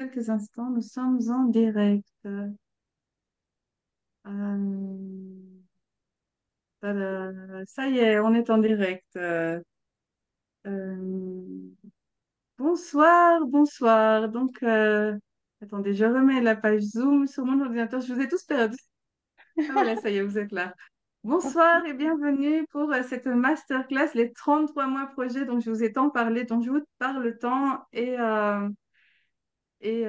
Quelques instants, nous sommes en direct. Ça y est, on est en direct. Euh, bonsoir, bonsoir. Attendez, je remets la page Zoom sur mon ordinateur. Je vous ai tous perdus. Ah voilà, ça y est, vous êtes là. Bonsoir et bienvenue pour cette masterclass, les 33 mois projet dont je vous ai tant parlé, dont je vous parle tant. C'est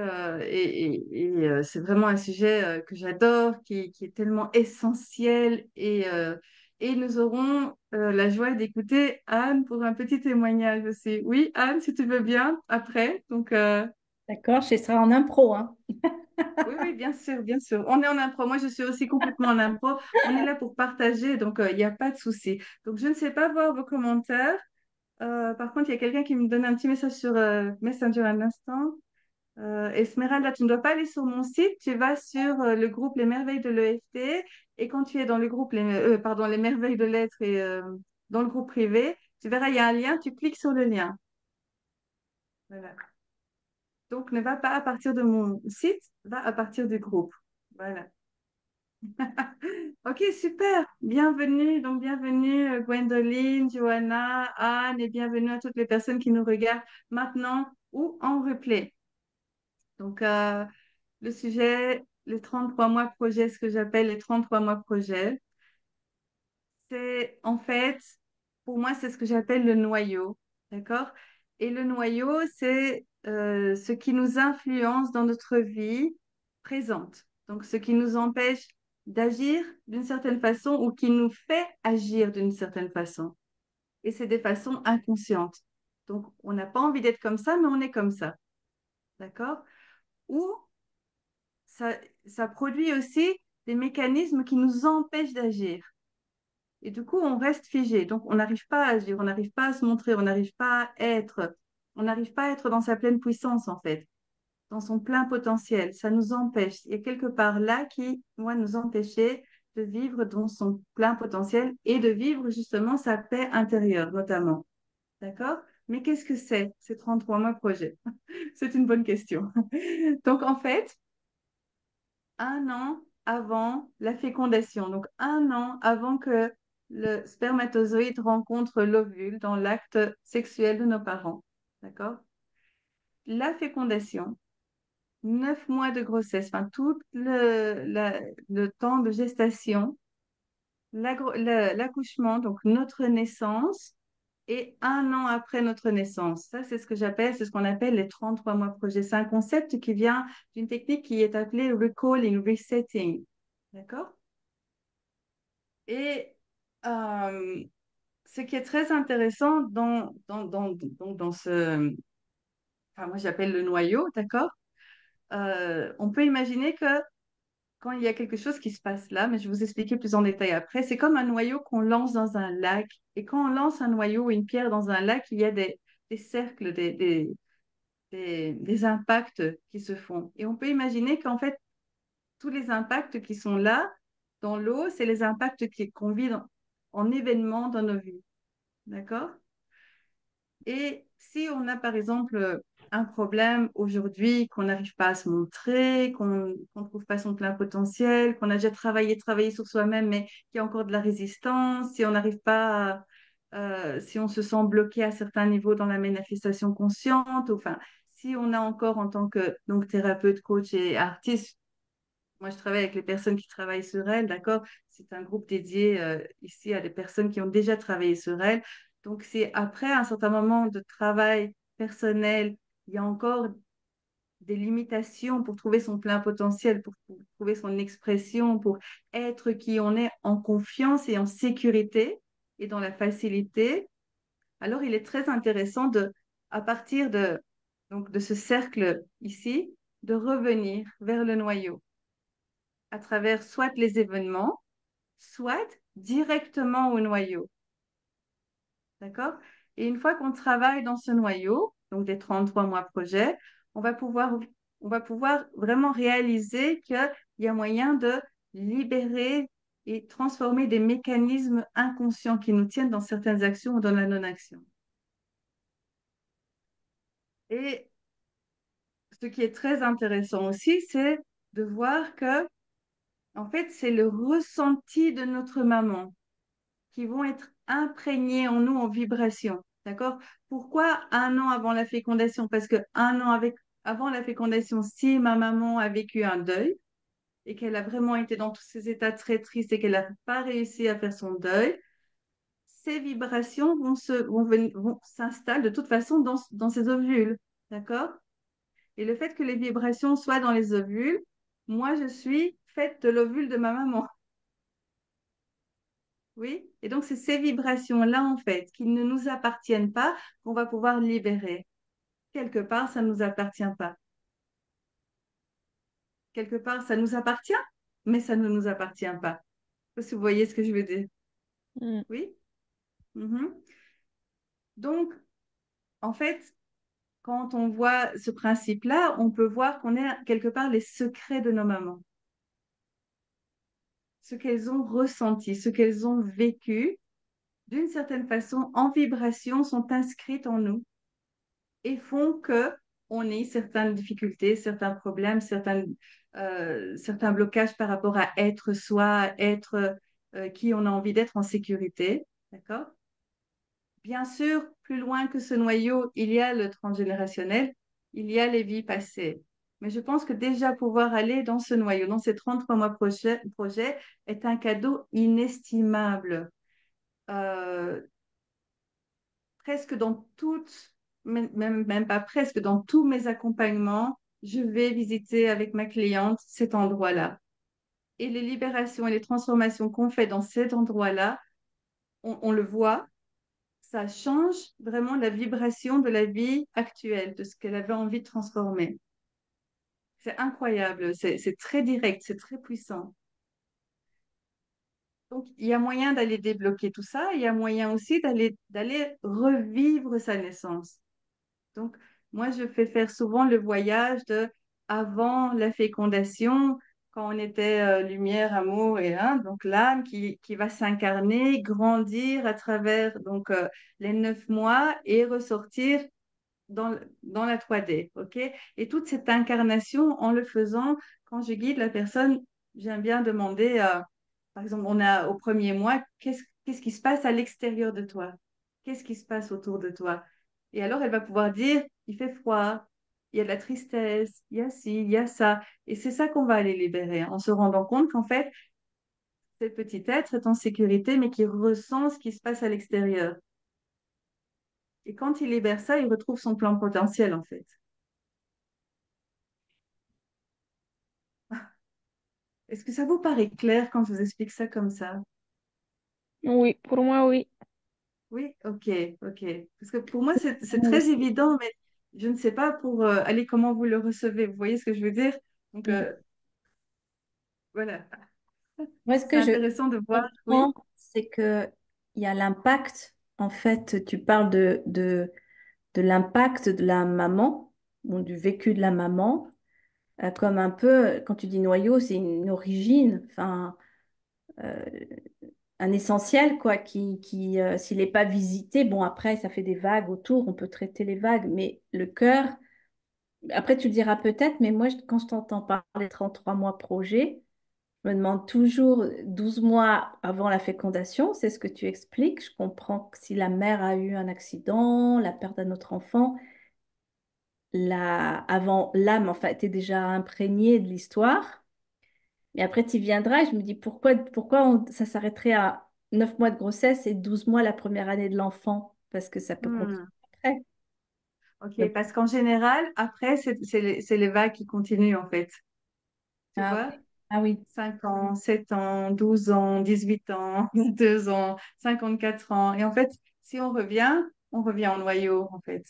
vraiment un sujet que j'adore, qui est tellement essentiel. Et nous aurons la joie d'écouter Anne pour un petit témoignage aussi. Oui, Anne, si tu veux bien, après. D'accord, ce sera en impro, hein. Oui, oui, bien sûr, bien sûr. On est en impro. Moi, je suis aussi complètement en impro. On est là pour partager, donc il n'y a pas de souci. Donc, je ne sais pas voir vos commentaires. Par contre, il y a quelqu'un qui me donne un petit message sur Messenger un instant. Esmeralda, tu ne dois pas aller sur mon site, tu vas sur le groupe Les Merveilles de l'EFT et quand tu es dans le groupe Les Merveilles de l'Être et dans le groupe privé, tu verras, il y a un lien, tu cliques sur le lien. Voilà. Donc, ne va pas à partir de mon site, va à partir du groupe. Voilà. Ok, super. Bienvenue, donc bienvenue Gwendoline, Johanna, Anne et bienvenue à toutes les personnes qui nous regardent maintenant ou en replay. Donc, le sujet, les 33 mois projet, ce que j'appelle les 33 mois projet, c'est en fait, pour moi, c'est ce que j'appelle le noyau, d'accord? Et le noyau, c'est ce qui nous influence dans notre vie présente. Donc, ce qui nous empêche d'agir d'une certaine façon ou qui nous fait agir d'une certaine façon. Et c'est des façons inconscientes. Donc, on n'a pas envie d'être comme ça, mais on est comme ça, d'accord? Ou ça, ça produit aussi des mécanismes qui nous empêchent d'agir. Et du coup, on reste figé. Donc, on n'arrive pas à agir, on n'arrive pas à se montrer, on n'arrive pas à être dans sa pleine puissance, en fait, dans son plein potentiel. Ça nous empêche. Il y a quelque part là qui, moi, nous empêcher de vivre dans son plein potentiel et de vivre justement sa paix intérieure, notamment. D'accord? Mais qu'est-ce que c'est, ces 33 mois projet? C'est une bonne question. Donc, en fait, un an avant la fécondation, donc un an avant que le spermatozoïde rencontre l'ovule dans l'acte sexuel de nos parents. D'accord? La fécondation, 9 mois de grossesse, enfin tout le temps de gestation, l'accouchement, donc notre naissance, et un an après notre naissance. Ça, c'est ce qu'on appelle les 33 mois projet. C'est un concept qui vient d'une technique qui est appelée recalling, resetting. D'accord? Et euh, ce qui est très intéressant enfin, moi j'appelle le noyau, d'accord? On peut imaginer que quand il y a quelque chose qui se passe là, mais je vais vous expliquer plus en détail après, c'est comme un noyau qu'on lance dans un lac. Et quand on lance un noyau ou une pierre dans un lac, il y a des cercles, des impacts qui se font. Et on peut imaginer qu'en fait, tous les impacts qui sont là dans l'eau, c'est les impacts qu'on vit en événements dans nos vies. D'accord? Et si on a par exemple un problème aujourd'hui, qu'on n'arrive pas à se montrer, qu'on ne trouve pas son plein potentiel, qu'on a déjà travaillé sur soi-même, mais qu'il y a encore de la résistance, si on n'arrive pas si on se sent bloqué à certains niveaux dans la manifestation consciente, enfin, si on a encore en tant que donc thérapeute, coach et artiste, moi je travaille avec les personnes qui travaillent sur elles, d'accord? C'est un groupe dédié ici à des personnes qui ont déjà travaillé sur elles. Donc, c'est après un certain moment de travail personnel, il y a encore des limitations pour trouver son plein potentiel, pour trouver son expression, pour être qui on est en confiance et en sécurité et dans la facilité. Alors, il est très intéressant à partir de ce cercle ici, de revenir vers le noyau à travers soit les événements, soit directement au noyau. D'accord? Et une fois qu'on travaille dans ce noyau, donc des 33 mois projet, on va pouvoir, on va pouvoir vraiment réaliser qu'il y a moyen de libérer et transformer des mécanismes inconscients qui nous tiennent dans certaines actions ou dans la non-action. Et ce qui est très intéressant aussi, c'est de voir que, en fait, c'est le ressenti de notre maman qui vont être imprégnés en nous en vibration. D'accord? Pourquoi un an avant la fécondation? Parce que avant la fécondation, si ma maman a vécu un deuil et qu'elle a vraiment été dans tous ces états très tristes et qu'elle n'a pas réussi à faire son deuil, ces vibrations vont s'installer de toute façon dans ces ovules. D'accord? Et le fait que les vibrations soient dans les ovules, moi, je suis faite de l'ovule de ma maman. Oui, et donc c'est ces vibrations-là, en fait, qui ne nous appartiennent pas, qu'on va pouvoir libérer. Quelque part, ça ne nous appartient pas. Quelque part, ça nous appartient, mais ça ne nous appartient pas. Je sais pas si vous voyez ce que je veux dire. Mm. Oui? Mhm. Donc, en fait, quand on voit ce principe-là, on peut voir qu'on est quelque part les secrets de nos mamans. Ce qu'elles ont ressenti, ce qu'elles ont vécu, d'une certaine façon, en vibration, sont inscrites en nous et font que on ait certaines difficultés, certains problèmes, certains blocages par rapport à être soi, être qui on a envie d'être en sécurité. D'accord? Bien sûr, plus loin que ce noyau, il y a le transgénérationnel, il y a les vies passées. Mais je pense que déjà pouvoir aller dans ce noyau, dans ces 33 mois projet est un cadeau inestimable. Euh, presque dans toutes, même pas presque, dans tous mes accompagnements, je vais visiter avec ma cliente cet endroit-là. Et les libérations et les transformations qu'on fait dans cet endroit-là, on le voit, ça change vraiment la vibration de la vie actuelle, de ce qu'elle avait envie de transformer. C'est incroyable, c'est très direct, c'est très puissant. Donc, il y a moyen d'aller débloquer tout ça, il y a moyen aussi d'aller revivre sa naissance. Donc, moi, je fais faire souvent le voyage de avant la fécondation, quand on était lumière, amour et un, donc l'âme qui va s'incarner, grandir à travers les 9 mois et ressortir dans la 3D, ok? Et toute cette incarnation, en le faisant, quand je guide la personne, j'aime bien demander, par exemple, on a au premier mois, qu'est-ce qui se passe à l'extérieur de toi? Qu'est-ce qui se passe autour de toi? Et alors, elle va pouvoir dire, il fait froid, il y a de la tristesse, il y a ci, il y a ça. Et c'est ça qu'on va aller libérer, en se rendant compte qu'en fait, ce petit être est en sécurité, mais qui ressent ce qui se passe à l'extérieur. Et quand il libère ça, il retrouve son plein potentiel, en fait. Est-ce que ça vous paraît clair quand je vous explique ça comme ça? Oui, pour moi, oui. Oui, ok, ok. Parce que pour moi, c'est Moi très aussi. évident, mais je ne sais pas pour aller comment vous le recevez. Vous voyez ce que je veux dire? Donc, Mm. voilà, Moi, ce c'est que je intéressant de voir. Oui. comprends, c'est que il y a l'impact. En fait, tu parles de l'impact de la maman, ou du vécu de la maman, comme un peu, quand tu dis noyau, c'est une origine, enfin, euh, un essentiel, quoi, s'il n'est pas visité, bon, après, ça fait des vagues autour, on peut traiter les vagues, mais le cœur, après, tu le diras peut-être, mais moi, quand je t'entends parler de 33 mois projet, je me demande toujours 12 mois avant la fécondation, c'est ce que tu expliques. Je comprends que si la mère a eu un accident, la perte d'un autre enfant, avant l'âme, enfin, était déjà imprégnée de l'histoire. Mais après, tu y viendras et je me dis pourquoi ça s'arrêterait à 9 mois de grossesse et 12 mois la première année de l'enfant? Parce que ça peut continuer Hmm. après. Ok, Donc, parce qu'en général, après, c'est les vagues qui continuent, en fait. Tu ah vois? oui, ah oui. 5 ans, 7 ans, 12 ans, 18 ans, 2 ans, 54 ans. Et en fait, si on revient au noyau, en fait.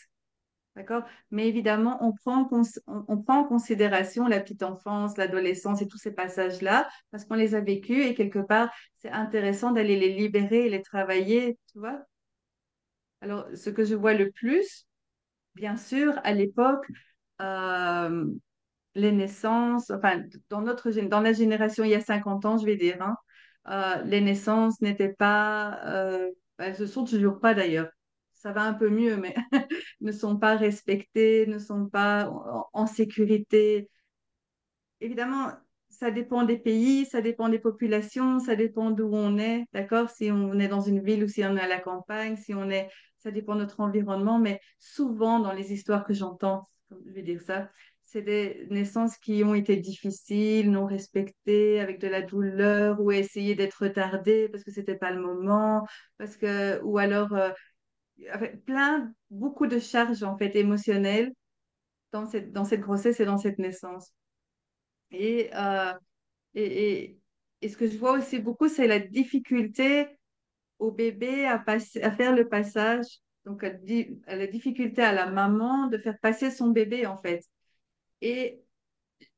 D'accord? Mais évidemment, on prend en considération la petite enfance, l'adolescence et tous ces passages-là, parce qu'on les a vécus et quelque part, c'est intéressant d'aller les libérer et les travailler, tu vois? Alors, ce que je vois le plus, bien sûr, à l'époque, euh, les naissances, enfin, dans la génération il y a 50 ans, je vais dire, hein, les naissances n'étaient pas, elles se sont toujours pas d'ailleurs. Ça va un peu mieux, mais ne sont pas respectés, ne sont pas en sécurité. Évidemment, ça dépend des pays, ça dépend des populations, ça dépend d'où on est, d'accord? Si on est dans une ville ou si on est à la campagne, si on est, ça dépend de notre environnement, mais souvent dans les histoires que j'entends, je vais dire ça, c'est des naissances qui ont été difficiles, non respectées, avec de la douleur, ou essayer d'être retardées parce que c'était pas le moment, parce que, ou alors, enfin, beaucoup de charges en fait émotionnelles dans cette grossesse et dans cette naissance. Et, euh, et, et, et ce que je vois aussi beaucoup, c'est la difficulté au bébé à faire le passage. Donc, la difficulté à la maman de faire passer son bébé, en fait. Et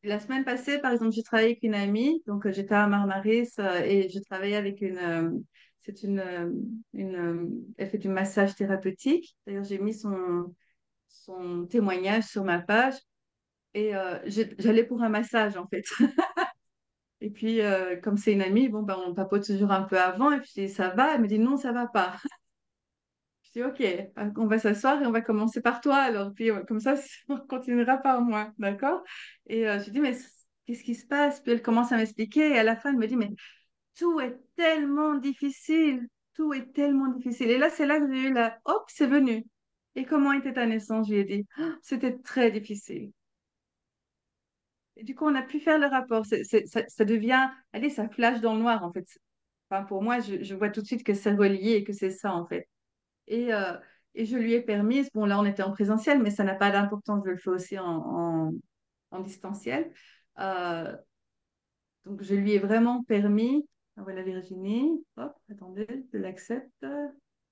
la semaine passée, par exemple, j'ai travaillé avec une amie. Donc, j'étais à Marmaris et je travaillais avec c'est elle fait du massage thérapeutique. D'ailleurs, j'ai mis son témoignage sur ma page. Et j'allais pour un massage, en fait. Et puis, comme c'est une amie, bon, ben, on papote toujours un peu avant. Et puis, je dis, ça va? Elle me dit, non, ça va pas. Je dis, OK, on va s'asseoir et on va commencer par toi. Alors, puis, comme ça, on continuera par moi. D'accord? Et je dis, mais qu'est-ce qui se passe? Puis, elle commence à m'expliquer. Et à la fin, elle me dit, mais tout est tellement difficile. Tout est tellement difficile. Et là, c'est là que j'ai eu la, hop, c'est venu. Et comment était ta naissance? Je lui ai dit, ah, c'était très difficile. Et du coup, on a pu faire le rapport. Ça devient, allez, ça flash dans le noir, en fait. Enfin, pour moi, je vois tout de suite que c'est relié et que c'est ça, en fait. Et, euh, et je lui ai permis, bon, là, on était en présentiel, mais ça n'a pas d'importance, je le fais aussi en distanciel. Euh, donc, je lui ai vraiment permis, ah, voilà Virginie, hop, attendez, je l'accepte.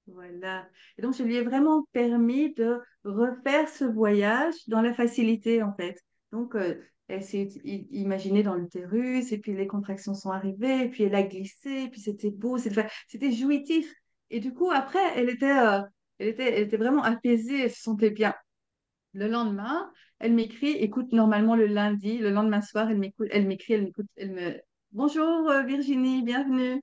Voilà. Et donc, je lui ai vraiment permis de refaire ce voyage dans la facilité, en fait. Donc, elle s'est imaginée dans l'utérus, et puis les contractions sont arrivées, et puis elle a glissé, et puis c'était beau, c'était jouitif. Et du coup, après, elle était vraiment apaisée, elle se sentait bien. Le lendemain, elle m'écrit, écoute, normalement le lundi, le lendemain soir, elle m'écoute, bonjour Virginie, bienvenue.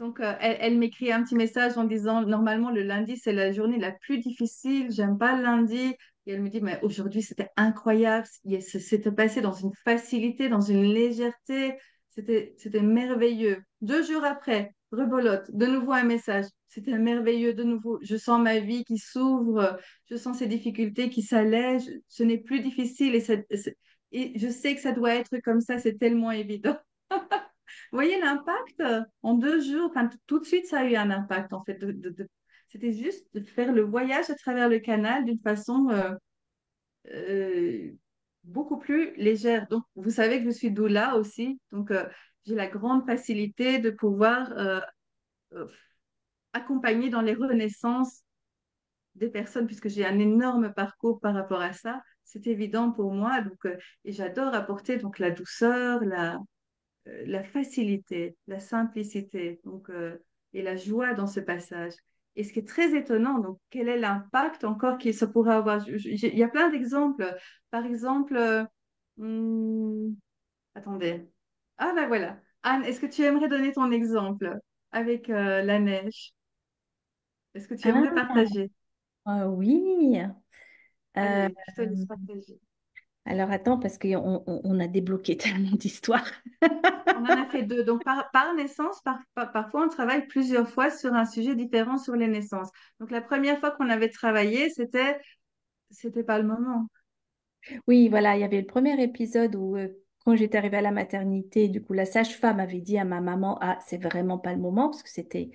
Donc, elle m'écrit un petit message en disant, normalement, le lundi, c'est la journée la plus difficile, j'aime pas le lundi. Et elle me dit, mais aujourd'hui, c'était incroyable, c'était passé dans une facilité, dans une légèreté, c'était merveilleux. 2 jours après, rebolote, de nouveau un message, c'était merveilleux, de nouveau, je sens ma vie qui s'ouvre, je sens ces difficultés qui s'allègent, ce n'est plus difficile et je sais que ça doit être comme ça, c'est tellement évident. Vous voyez l'impact en 2 jours, enfin, tout de suite, ça a eu un impact en fait. C'était juste de faire le voyage à travers le canal d'une façon euh, beaucoup plus légère. Donc, vous savez que je suis doula aussi, donc j'ai la grande facilité de pouvoir euh, accompagner dans les renaissances des personnes, puisque j'ai un énorme parcours par rapport à ça. C'est évident pour moi, donc, et j'adore apporter donc la douceur, la facilité, la simplicité donc, et la joie dans ce passage. Et ce qui est très étonnant, donc, quel est l'impact encore que ça pourrait avoir? Il y a plein d'exemples. Par exemple, hmm, attendez. Ah ben voilà. Anne, est-ce que tu aimerais donner ton exemple avec la neige? Est-ce que tu aimerais Ah, partager? oui. Euh, Allez, je te laisse partager. alors attends, parce qu'on a débloqué tellement d'histoires. On en a fait deux. Donc, par naissance, parfois, on travaille plusieurs fois sur un sujet différent sur les naissances. Donc, la première fois qu'on avait travaillé, c'était pas le moment. Oui, voilà, il y avait le premier épisode où, quand j'étais arrivée à la maternité, du coup, la sage-femme avait dit à ma maman, ah, c'est vraiment pas le moment, parce que c'était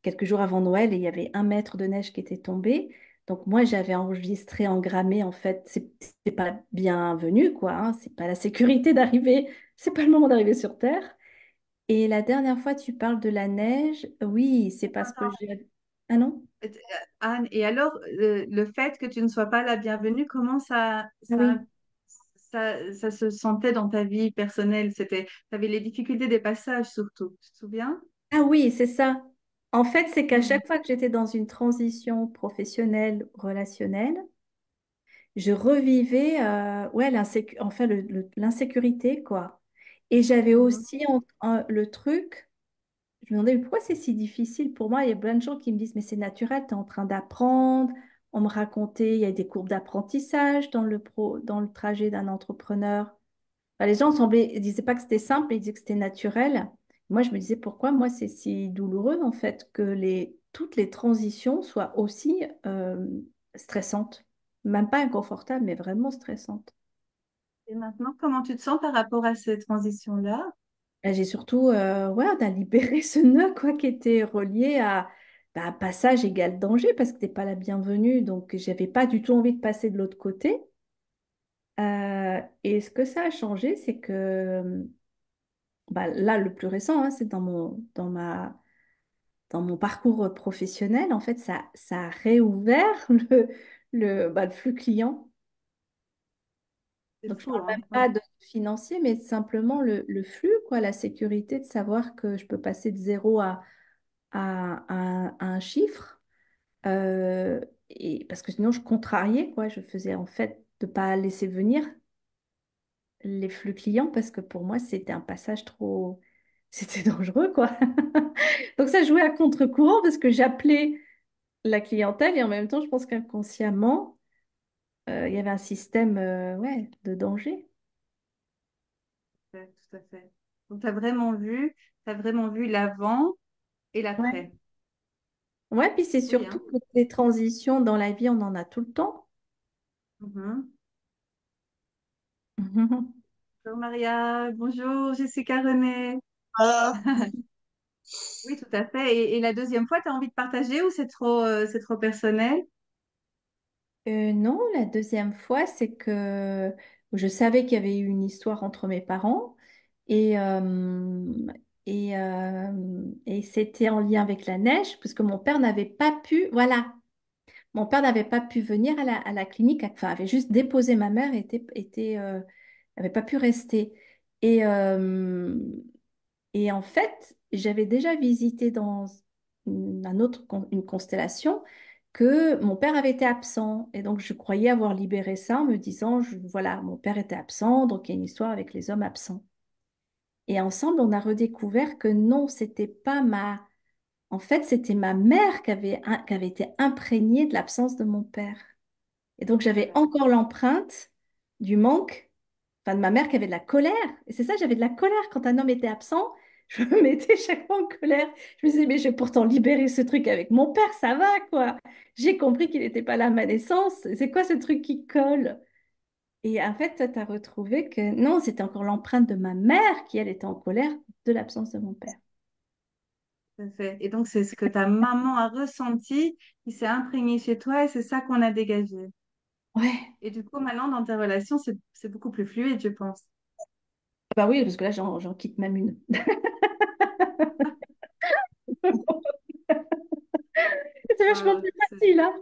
quelques jours avant Noël et il y avait 1 mètre de neige qui était tombé. Donc moi, j'avais enregistré, engrammé, en fait, c'est pas bienvenu, quoi, hein, c'est pas la sécurité d'arriver, c'est pas le moment d'arriver sur Terre. Et la dernière fois, tu parles de la neige, oui, c'est parce que Attends, j'ai... Ah non? Anne, et alors, le fait que tu ne sois pas la bienvenue, comment Ah oui. ça se sentait dans ta vie personnelle? Tu avais les difficultés des passages surtout, tu te souviens? Ah oui, c'est ça. En fait, c'est qu'à Mhm. chaque fois que j'étais dans une transition professionnelle, relationnelle, je revivais ouais, enfin, l'insécurité, quoi. Et j'avais Mhm. aussi le truc, je me demandais, mais pourquoi c'est si difficile pour moi? Il y a plein de gens qui me disent, mais c'est naturel, tu es en train d'apprendre, On me racontait, il y a des courbes d'apprentissage dans le trajet d'un entrepreneur. Enfin, les gens ils disaient pas que c'était simple, mais ils disaient que c'était naturel. Moi, je me disais pourquoi moi c'est si douloureux en fait que toutes les transitions soient aussi stressantes. Même pas inconfortables, mais vraiment stressantes. Et maintenant, comment tu te sens par rapport à ces transitions-là? Et j'ai surtout ouais, on a libéré ce nœud quoi, qui était relié à bah, passage égal danger parce que t'es pas la bienvenue. Donc, j'avais pas du tout envie de passer de l'autre côté. Et ce que ça a changé, c'est que bah, là, le plus récent, hein, c'est dans mon parcours professionnel. En fait, ça a réouvert le flux client. C'est Donc, je fou, parle hein? même Ouais. pas de financier, mais simplement le flux, quoi, la sécurité de savoir que je peux passer de zéro à un chiffre. Et parce que sinon, je contrariais, quoi. Je faisais en fait de pas laisser venir les flux clients parce que pour moi, c'était un passage trop... C'était dangereux, quoi. Donc ça jouait à contre-courant parce que j'appelais la clientèle et en même temps, je pense qu'inconsciemment, il y avait un système ouais, de danger. Ouais, tout à fait. Donc, tu as vraiment vu l'avant et Ouais. l'après. Ouais, puis c'est Oui, surtout hein? que les transitions dans la vie, on en a tout le temps. Mhm. Bonjour Maria, bonjour Jessica René. Oui, tout à fait. Et la deuxième fois, tu as envie de partager ou c'est trop personnel? Non, la deuxième fois, c'est que je savais qu'il y avait eu une histoire entre mes parents et, et c'était en lien avec la neige, puisque mon père n'avait pas pu, voilà, mon père n'avait pas pu venir à la clinique, enfin, avait juste déposé ma mère et n'avait pas pu rester. Et, et en fait, j'avais déjà visité dans une constellation que mon père avait été absent. Et donc, je croyais avoir libéré ça en me disant, voilà, mon père était absent, donc il y a une histoire avec les hommes absents. Et ensemble, on a redécouvert que non, c'était pas ma... En fait, c'était ma mère qui avait été imprégnée de l'absence de mon père. Et donc, j'avais Voilà. encore l'empreinte du manque, enfin de ma mère qui avait de la colère. Et c'est ça, j'avais de la colère quand un homme était absent. Je me mettais chaque fois en colère. Je me disais, mais j'ai pourtant libéré ce truc avec mon père, ça va quoi. J'ai compris qu'il n'était pas là à ma naissance. C'est quoi ce truc qui colle? Et en fait, toi, tu as retrouvé que non, c'était encore l'empreinte de ma mère qui, elle, était en colère de l'absence de mon père. Tout à fait. Et donc, c'est ce que ta maman a ressenti qui s'est imprégné chez toi et c'est ça qu'on a dégagé. Ouais, Et du coup, maintenant, dans tes relations, c'est beaucoup plus fluide, je pense. bah oui, parce que là, j'en quitte même une. C'est vachement plus C'est facile, hein?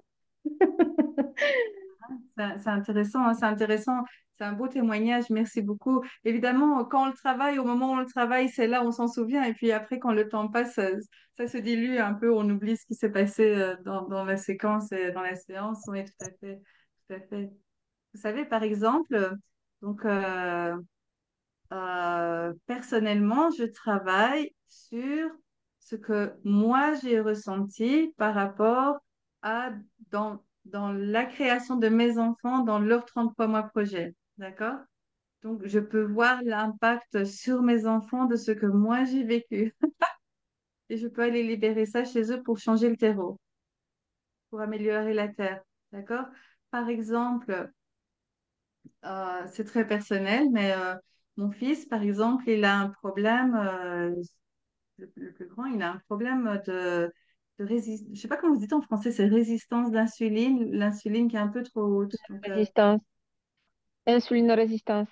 c'est intéressant, hein, c'est intéressant. C'est un beau témoignage. Merci beaucoup. Évidemment, quand on le travaille, au moment où on le travaille, c'est là où on s'en souvient. Et puis après, quand le temps passe, ça se dilue un peu. On oublie ce qui s'est passé dans la séquence et dans la séance. Oui, tout à fait. Tout à fait. Vous savez, par exemple, donc, personnellement, je travaille sur ce que moi j'ai ressenti par rapport à dans la création de mes enfants dans leur 33 mois projet. D'accord? Donc, je peux voir l'impact sur mes enfants de ce que moi j'ai vécu et je peux aller libérer ça chez eux pour changer le terreau, pour améliorer la terre. D'accord? Par exemple, c'est très personnel, mais mon fils, par exemple, il a un problème. Le plus grand, il a un problème de résistance. Je sais pas comment vous dites en français, c'est résistance d'insuline, l'insuline qui est un peu trop haute. Donc, Résistance. Insuline résistance.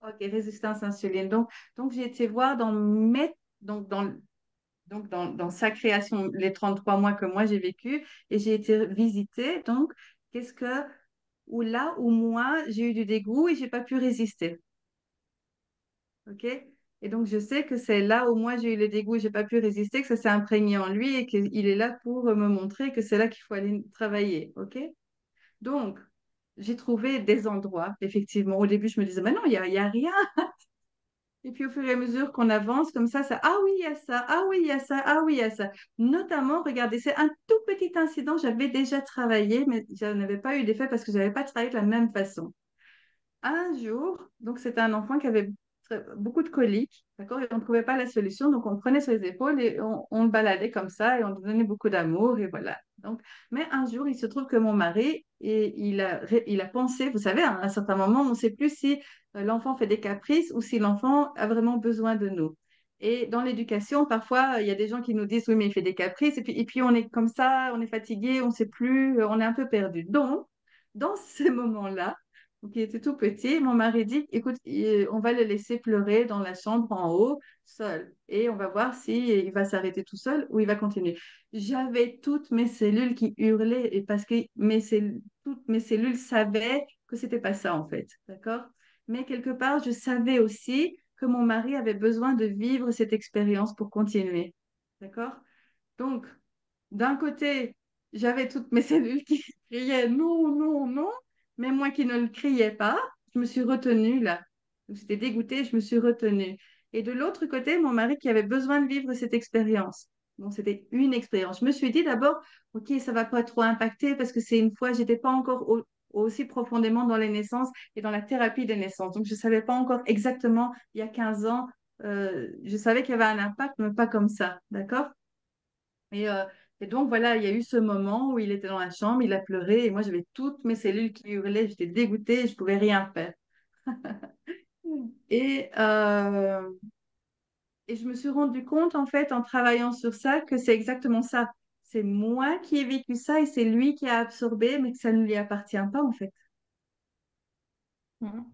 ok, résistance insuline. Donc j'ai été voir donc dans sa création, les 33 mois que moi j'ai vécu, et j'ai été visiter. Donc, qu'est-ce que, où là où moi j'ai eu du dégoût et j'ai pas pu résister. OK? Et donc, je sais que c'est là où moi j'ai eu le dégoût et j'ai pas pu résister, que ça s'est imprégné en lui et qu'il est là pour me montrer que c'est là qu'il faut aller travailler. OK? Donc, j'ai trouvé des endroits, effectivement. Au début, je me disais, mais non, il y a rien. Et puis au fur et à mesure qu'on avance comme ça, ah oui, il y a ça, ah oui, il y a ça, ah oui, il y a ça. Notamment, regardez, c'est un tout petit incident, j'avais déjà travaillé, mais je n'avais pas eu d'effet parce que je n'avais pas travaillé de la même façon. Un jour, donc c'était un enfant qui avait beaucoup de coliques, d'accord, et on ne trouvait pas la solution, donc on le prenait sur les épaules et on le baladait comme ça et on lui donnait beaucoup d'amour et voilà. Donc, mais un jour, il se trouve que mon mari, il a pensé, vous savez, à un certain moment, on ne sait plus si l'enfant fait des caprices ou si l'enfant a vraiment besoin de nous. Et dans l'éducation, parfois, il y a des gens qui nous disent, oui, mais il fait des caprices, et puis on est comme ça, on est fatigué, on ne sait plus, on est un peu perdu. Donc, dans ces moments-là, donc, il était tout petit. Mon mari dit, écoute, on va le laisser pleurer dans la chambre en haut, seul. Et on va voir si il va s'arrêter tout seul ou il va continuer. J'avais toutes mes cellules qui hurlaient et parce que toutes mes cellules savaient que c'était pas ça, en fait. D'accord? Mais quelque part, je savais aussi que mon mari avait besoin de vivre cette expérience pour continuer. D'accord? Donc, d'un côté, j'avais toutes mes cellules qui criaient non, non, non, mais moi qui ne le criais pas, je me suis retenue là. J'étais dégoûtée, je me suis retenue. Et de l'autre côté, mon mari qui avait besoin de vivre cette expérience. Bon, c'était une expérience. Je me suis dit d'abord, OK, ça va pas trop impacter parce que c'est une fois, j'étais pas encore aussi profondément dans les naissances et dans la thérapie des naissances. Donc, je savais pas encore exactement, il y a 15 ans, je savais qu'il y avait un impact, mais pas comme ça. D'accord? Et, euh, et donc, voilà, il y a eu ce moment où il était dans la chambre, il a pleuré, et moi, j'avais toutes mes cellules qui hurlaient, j'étais dégoûtée, je pouvais rien faire. Et, euh, et je me suis rendu compte, en fait, en travaillant sur ça, que c'est exactement ça. C'est moi qui ai vécu ça et c'est lui qui a absorbé, mais que ça ne lui appartient pas, en fait. Mhm.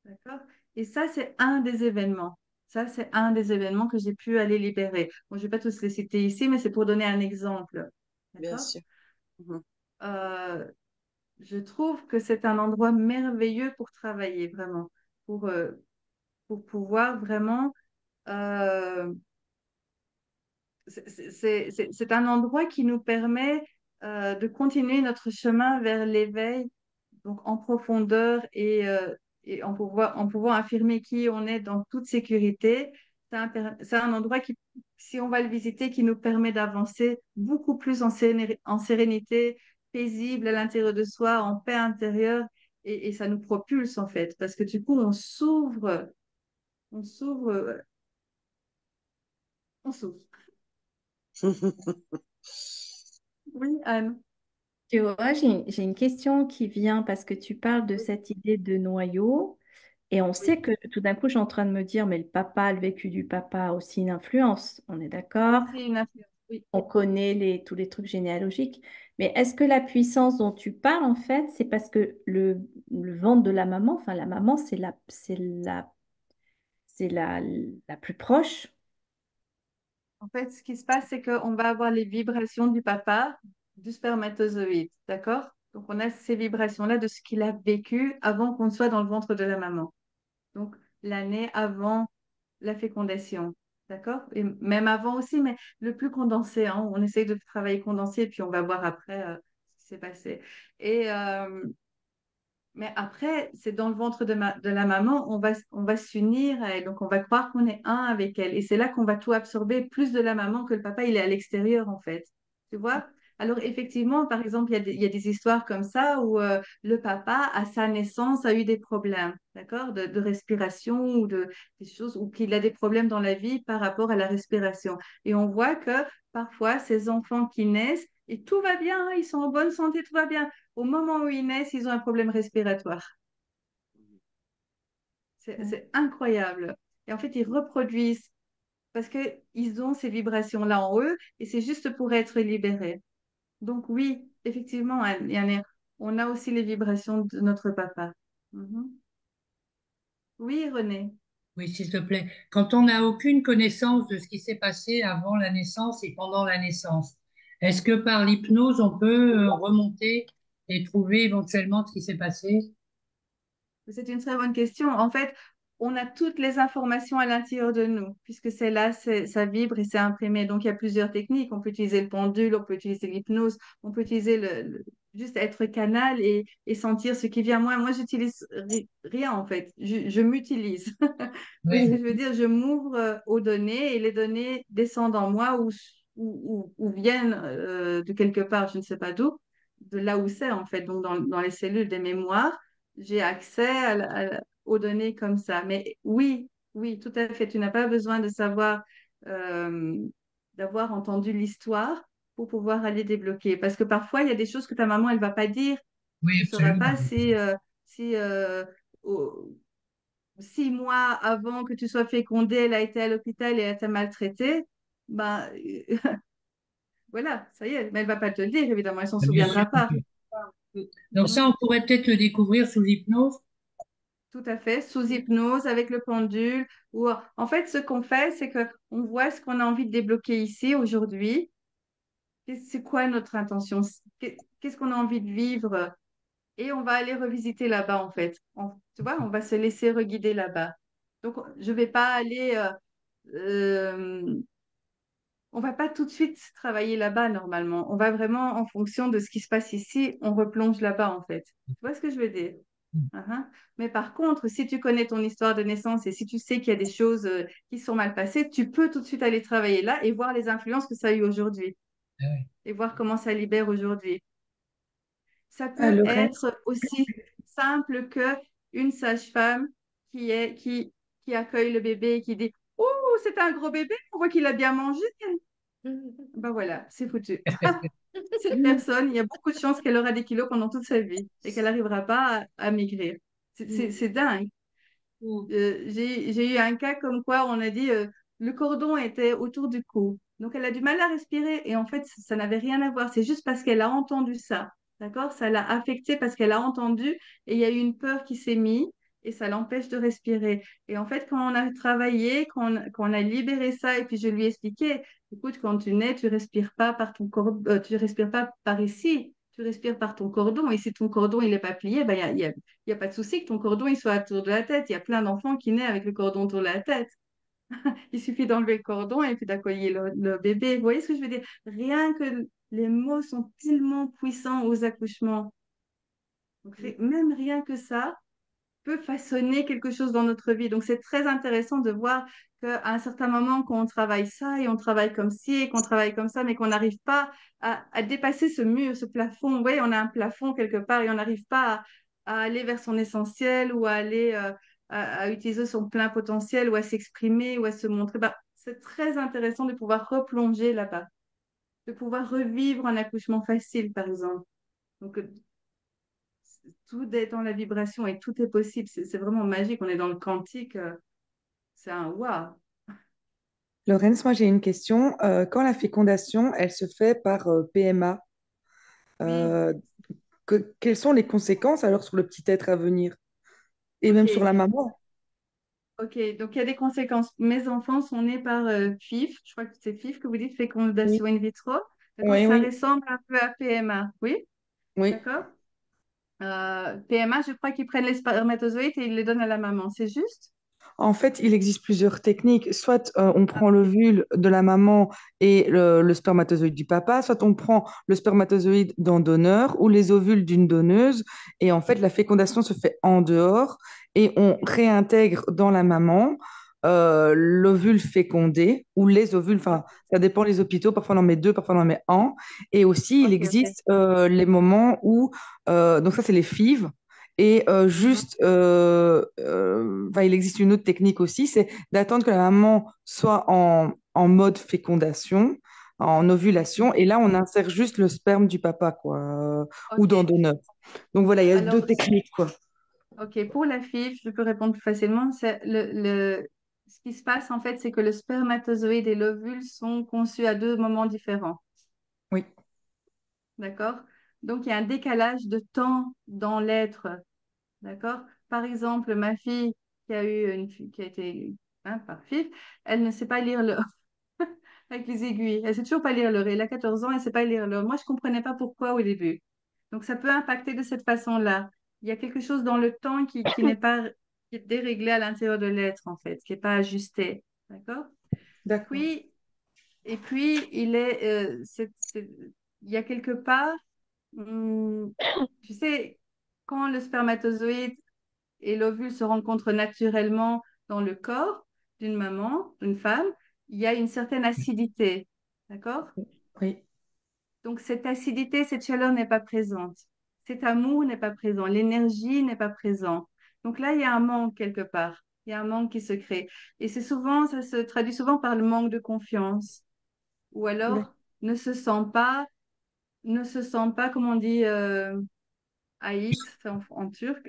D'accord? Et ça, c'est un des événements. Ça, c'est un des événements que j'ai pu aller libérer. Bon, je ne vais pas tous les citer ici, mais c'est pour donner un exemple. Bien D'accord? sûr. Mhm. Euh, Je trouve que c'est un endroit merveilleux pour travailler, vraiment, pour, euh, pour pouvoir vraiment... euh, c'est un endroit qui nous permet de continuer notre chemin vers l'éveil, donc en profondeur et en pouvant affirmer qui on est dans toute sécurité. C'est un endroit qui, si on va le visiter, qui nous permet d'avancer beaucoup plus en sérénité, paisible à l'intérieur de soi, en paix intérieure, et ça nous propulse en fait, parce que du coup, on s'ouvre, on s'ouvre. Oui, Anne. Tu vois, j'ai une question qui vient parce que tu parles de Oui, cette idée de noyau et on oui. sait que tout d'un coup, je suis en train de me dire, mais le papa, le vécu du papa a aussi une influence, on est d'accord? Aussi une influence, oui. On connaît tous les trucs généalogiques, mais est-ce que la puissance dont tu parles, en fait, c'est parce que le ventre de la maman, enfin la maman, c'est la plus proche? En fait, ce qui se passe, c'est qu'on va avoir les vibrations du papa, du spermatozoïde, d'accord? Donc, on a ces vibrations-là de ce qu'il a vécu avant qu'on soit dans le ventre de la maman. Donc, l'année avant la fécondation, d'accord? Et même avant aussi, mais le plus condensé, hein. On essaye de travailler condensé, et puis on va voir après ce qui s'est passé. Et, mais après, c'est dans le ventre de la maman, on va s'unir à elle. Donc, on va croire qu'on est un avec elle. Et c'est là qu'on va tout absorber, plus de la maman que le papa, il est à l'extérieur, en fait. Tu vois? Alors, effectivement, par exemple, il y a des histoires comme ça où le papa, à sa naissance, a eu des problèmes, d'accord? De respiration ou des choses, ou qu'il a des problèmes dans la vie par rapport à la respiration. Et on voit que parfois, ces enfants qui naissent, et tout va bien, hein, ils sont en bonne santé, tout va bien. Au moment où ils naissent, ils ont un problème respiratoire. C'est incroyable. Et en fait, ils reproduisent parce qu'ils ont ces vibrations-là en eux et c'est juste pour être libérés. Donc oui, effectivement, Yann, on a aussi les vibrations de notre papa. Mhm. Oui, René. Oui, s'il te plaît. Quand on n'a aucune connaissance de ce qui s'est passé avant la naissance et pendant la naissance, est-ce que par l'hypnose, on peut remonter et trouver éventuellement ce qui s'est passé? C'est une très bonne question. En fait, on a toutes les informations à l'intérieur de nous, puisque c'est là, ça vibre et c'est imprimé. Donc, il y a plusieurs techniques. On peut utiliser le pendule, on peut utiliser l'hypnose, on peut utiliser juste être canal et sentir ce qui vient. Moi, j'utilise rien en fait. Je m'utilise. Vous voyez ce que Oui, je veux dire? Je m'ouvre aux données et les données descendent en moi ou viennent de quelque part, je ne sais pas d'où, de là où c'est en fait. Donc, dans les cellules des mémoires, j'ai accès aux données comme ça. Mais oui, oui, tout à fait. Tu n'as pas besoin de savoir, euh, d'avoir entendu l'histoire pour pouvoir aller débloquer. Parce que parfois, il y a des choses que ta maman, elle va pas dire. oui, Tu ne sauras absolument. pas si 6 mois avant que tu sois fécondée, elle a été à l'hôpital et elle t'a maltraité. Ben, voilà, ça y est. Mais elle va pas te le dire, évidemment, elle s'en Bien sûr. souviendra pas. Donc Mhm. ça, on pourrait peut-être le découvrir sous l'hypnose. Tout à fait, sous hypnose, avec le pendule. Ou, en fait, ce qu'on fait, c'est que on voit ce qu'on a envie de débloquer ici, aujourd'hui. C'est quoi notre intention? Qu'est-ce qu'on a envie de vivre? Et on va aller revisiter là-bas, en fait. Tu vois, on va se laisser reguider là-bas. Donc, je vais pas aller... euh, on va pas tout de suite travailler là-bas, normalement. On va vraiment, en fonction de ce qui se passe ici, on replonge là-bas, en fait. Tu vois ce que je veux dire? Uhum. Mais par contre, si tu connais ton histoire de naissance et si tu sais qu'il y a des choses qui sont mal passées, tu peux tout de suite aller travailler là et voir les influences que ça a eu aujourd'hui Ah oui. et voir comment ça libère aujourd'hui. Ça Ah, peut Lorraine, être aussi simple que une sage-femme qui est, qui accueille le bébé et qui dit, «Oh, c'est un gros bébé, on voit qu'il a bien mangé.» Ben voilà, c'est foutu. Cette personne, il y a beaucoup de chances qu'elle aura des kilos pendant toute sa vie et qu'elle n'arrivera pas à maigrir. C'est dingue. J'ai eu un cas comme quoi on a dit le cordon était autour du cou. Donc elle a du mal à respirer et en fait ça n'avait rien à voir. C'est juste parce qu'elle a entendu ça. D'accord? Ça l'a affectée parce qu'elle a entendu et il y a eu une peur qui s'est mise et ça l'empêche de respirer. Et en fait, quand on a travaillé, quand on a libéré ça et puis je lui ai expliqué, écoute, quand tu nais, tu respires pas par ton cordon, tu respires pas par ici. Tu respires par ton cordon et si ton cordon il est pas plié, ben, il y a pas de souci que ton cordon il soit autour de la tête. Il y a plein d'enfants qui naissent avec le cordon autour de la tête. Il suffit d'enlever le cordon et puis d'accueillir le bébé. Vous voyez ce que je veux dire? Rien que les mots sont tellement puissants aux accouchements. Donc, même rien que ça peut façonner quelque chose dans notre vie. Donc, c'est très intéressant de voir qu'à un certain moment, quand on travaille ça et on travaille comme ci et qu'on travaille comme ça, mais qu'on n'arrive pas à dépasser ce mur, ce plafond. Vous voyez, on a un plafond quelque part et on n'arrive pas à aller vers son essentiel ou à aller à utiliser son plein potentiel ou à s'exprimer ou à se montrer. Bah, c'est très intéressant de pouvoir replonger là-bas, de pouvoir revivre un accouchement facile, par exemple. Donc, tout est dans la vibration et tout est possible. C'est vraiment magique. On est dans le quantique. C'est un waouh. Laurence, moi j'ai une question. Quand la fécondation, elle se fait par PMA, Oui, euh, quelles sont les conséquences alors sur le petit être à venir et même sur ok. la maman? Ok, donc il y a des conséquences. Mes enfants sont nés par FIF. Je crois que c'est FIF que vous dites, Oui, fécondation in vitro. D'accord, oui, ça oui, ressemble un peu à PMA. Oui, oui. d'accord. PMA, je crois qu'ils prennent les spermatozoïdes et ils les donnent à la maman. C'est juste? En fait, il existe plusieurs techniques. Soit on prend l'ovule de la maman et le spermatozoïde du papa, soit on prend le spermatozoïde d'un donneur ou les ovules d'une donneuse. Et en fait, la fécondation se fait en dehors et on réintègre dans la maman l'ovule fécondé ou les ovules. Enfin, ça dépend les hôpitaux. Parfois on en met deux, parfois on en met un. Et aussi, il Ok, ok. existe les moments où, donc ça, c'est les FIV. Et Mhm. il existe une autre technique aussi, c'est d'attendre que la maman soit en mode fécondation, en ovulation, et là, on insère juste le sperme du papa, quoi, ou Ok. dans donneur. Donc voilà, il y a deux Alors, techniques, quoi. ok, pour la FIV, je peux répondre plus facilement. Ce qui se passe, en fait, c'est que le spermatozoïde et l'ovule sont conçus à deux moments différents. Oui, D'accord? Donc, il y a un décalage de temps dans l'être. D'accord? Par exemple, ma fille qui a été par FIV, elle ne sait pas lire le avec les aiguilles. Elle sait toujours pas lire l'heure. Elle a 14 ans, elle sait pas lire l'heure. Moi, je comprenais pas pourquoi au début. Donc, ça peut impacter de cette façon-là. Il y a quelque chose dans le temps qui n'est pas, qui est déréglé à l'intérieur de l'être, en fait, qui n'est pas ajusté. D'accord? d'accord. Puis, et puis, il y a quelque part. Hmm, tu sais, quand le spermatozoïde et l'ovule se rencontrent naturellement dans le corps d'une maman, d'une femme, il y a une certaine acidité. D'accord? Oui. Donc, cette acidité, cette chaleur n'est pas présente. Cet amour n'est pas présent. L'énergie n'est pas présente. Donc là, il y a un manque quelque part. Il y a un manque qui se crée. Et c'est souvent, ça se traduit souvent par le manque de confiance. Ou D'ac- alors, ne se sent pas, ne se sent pas, comme on dit, ait, c'est en turc,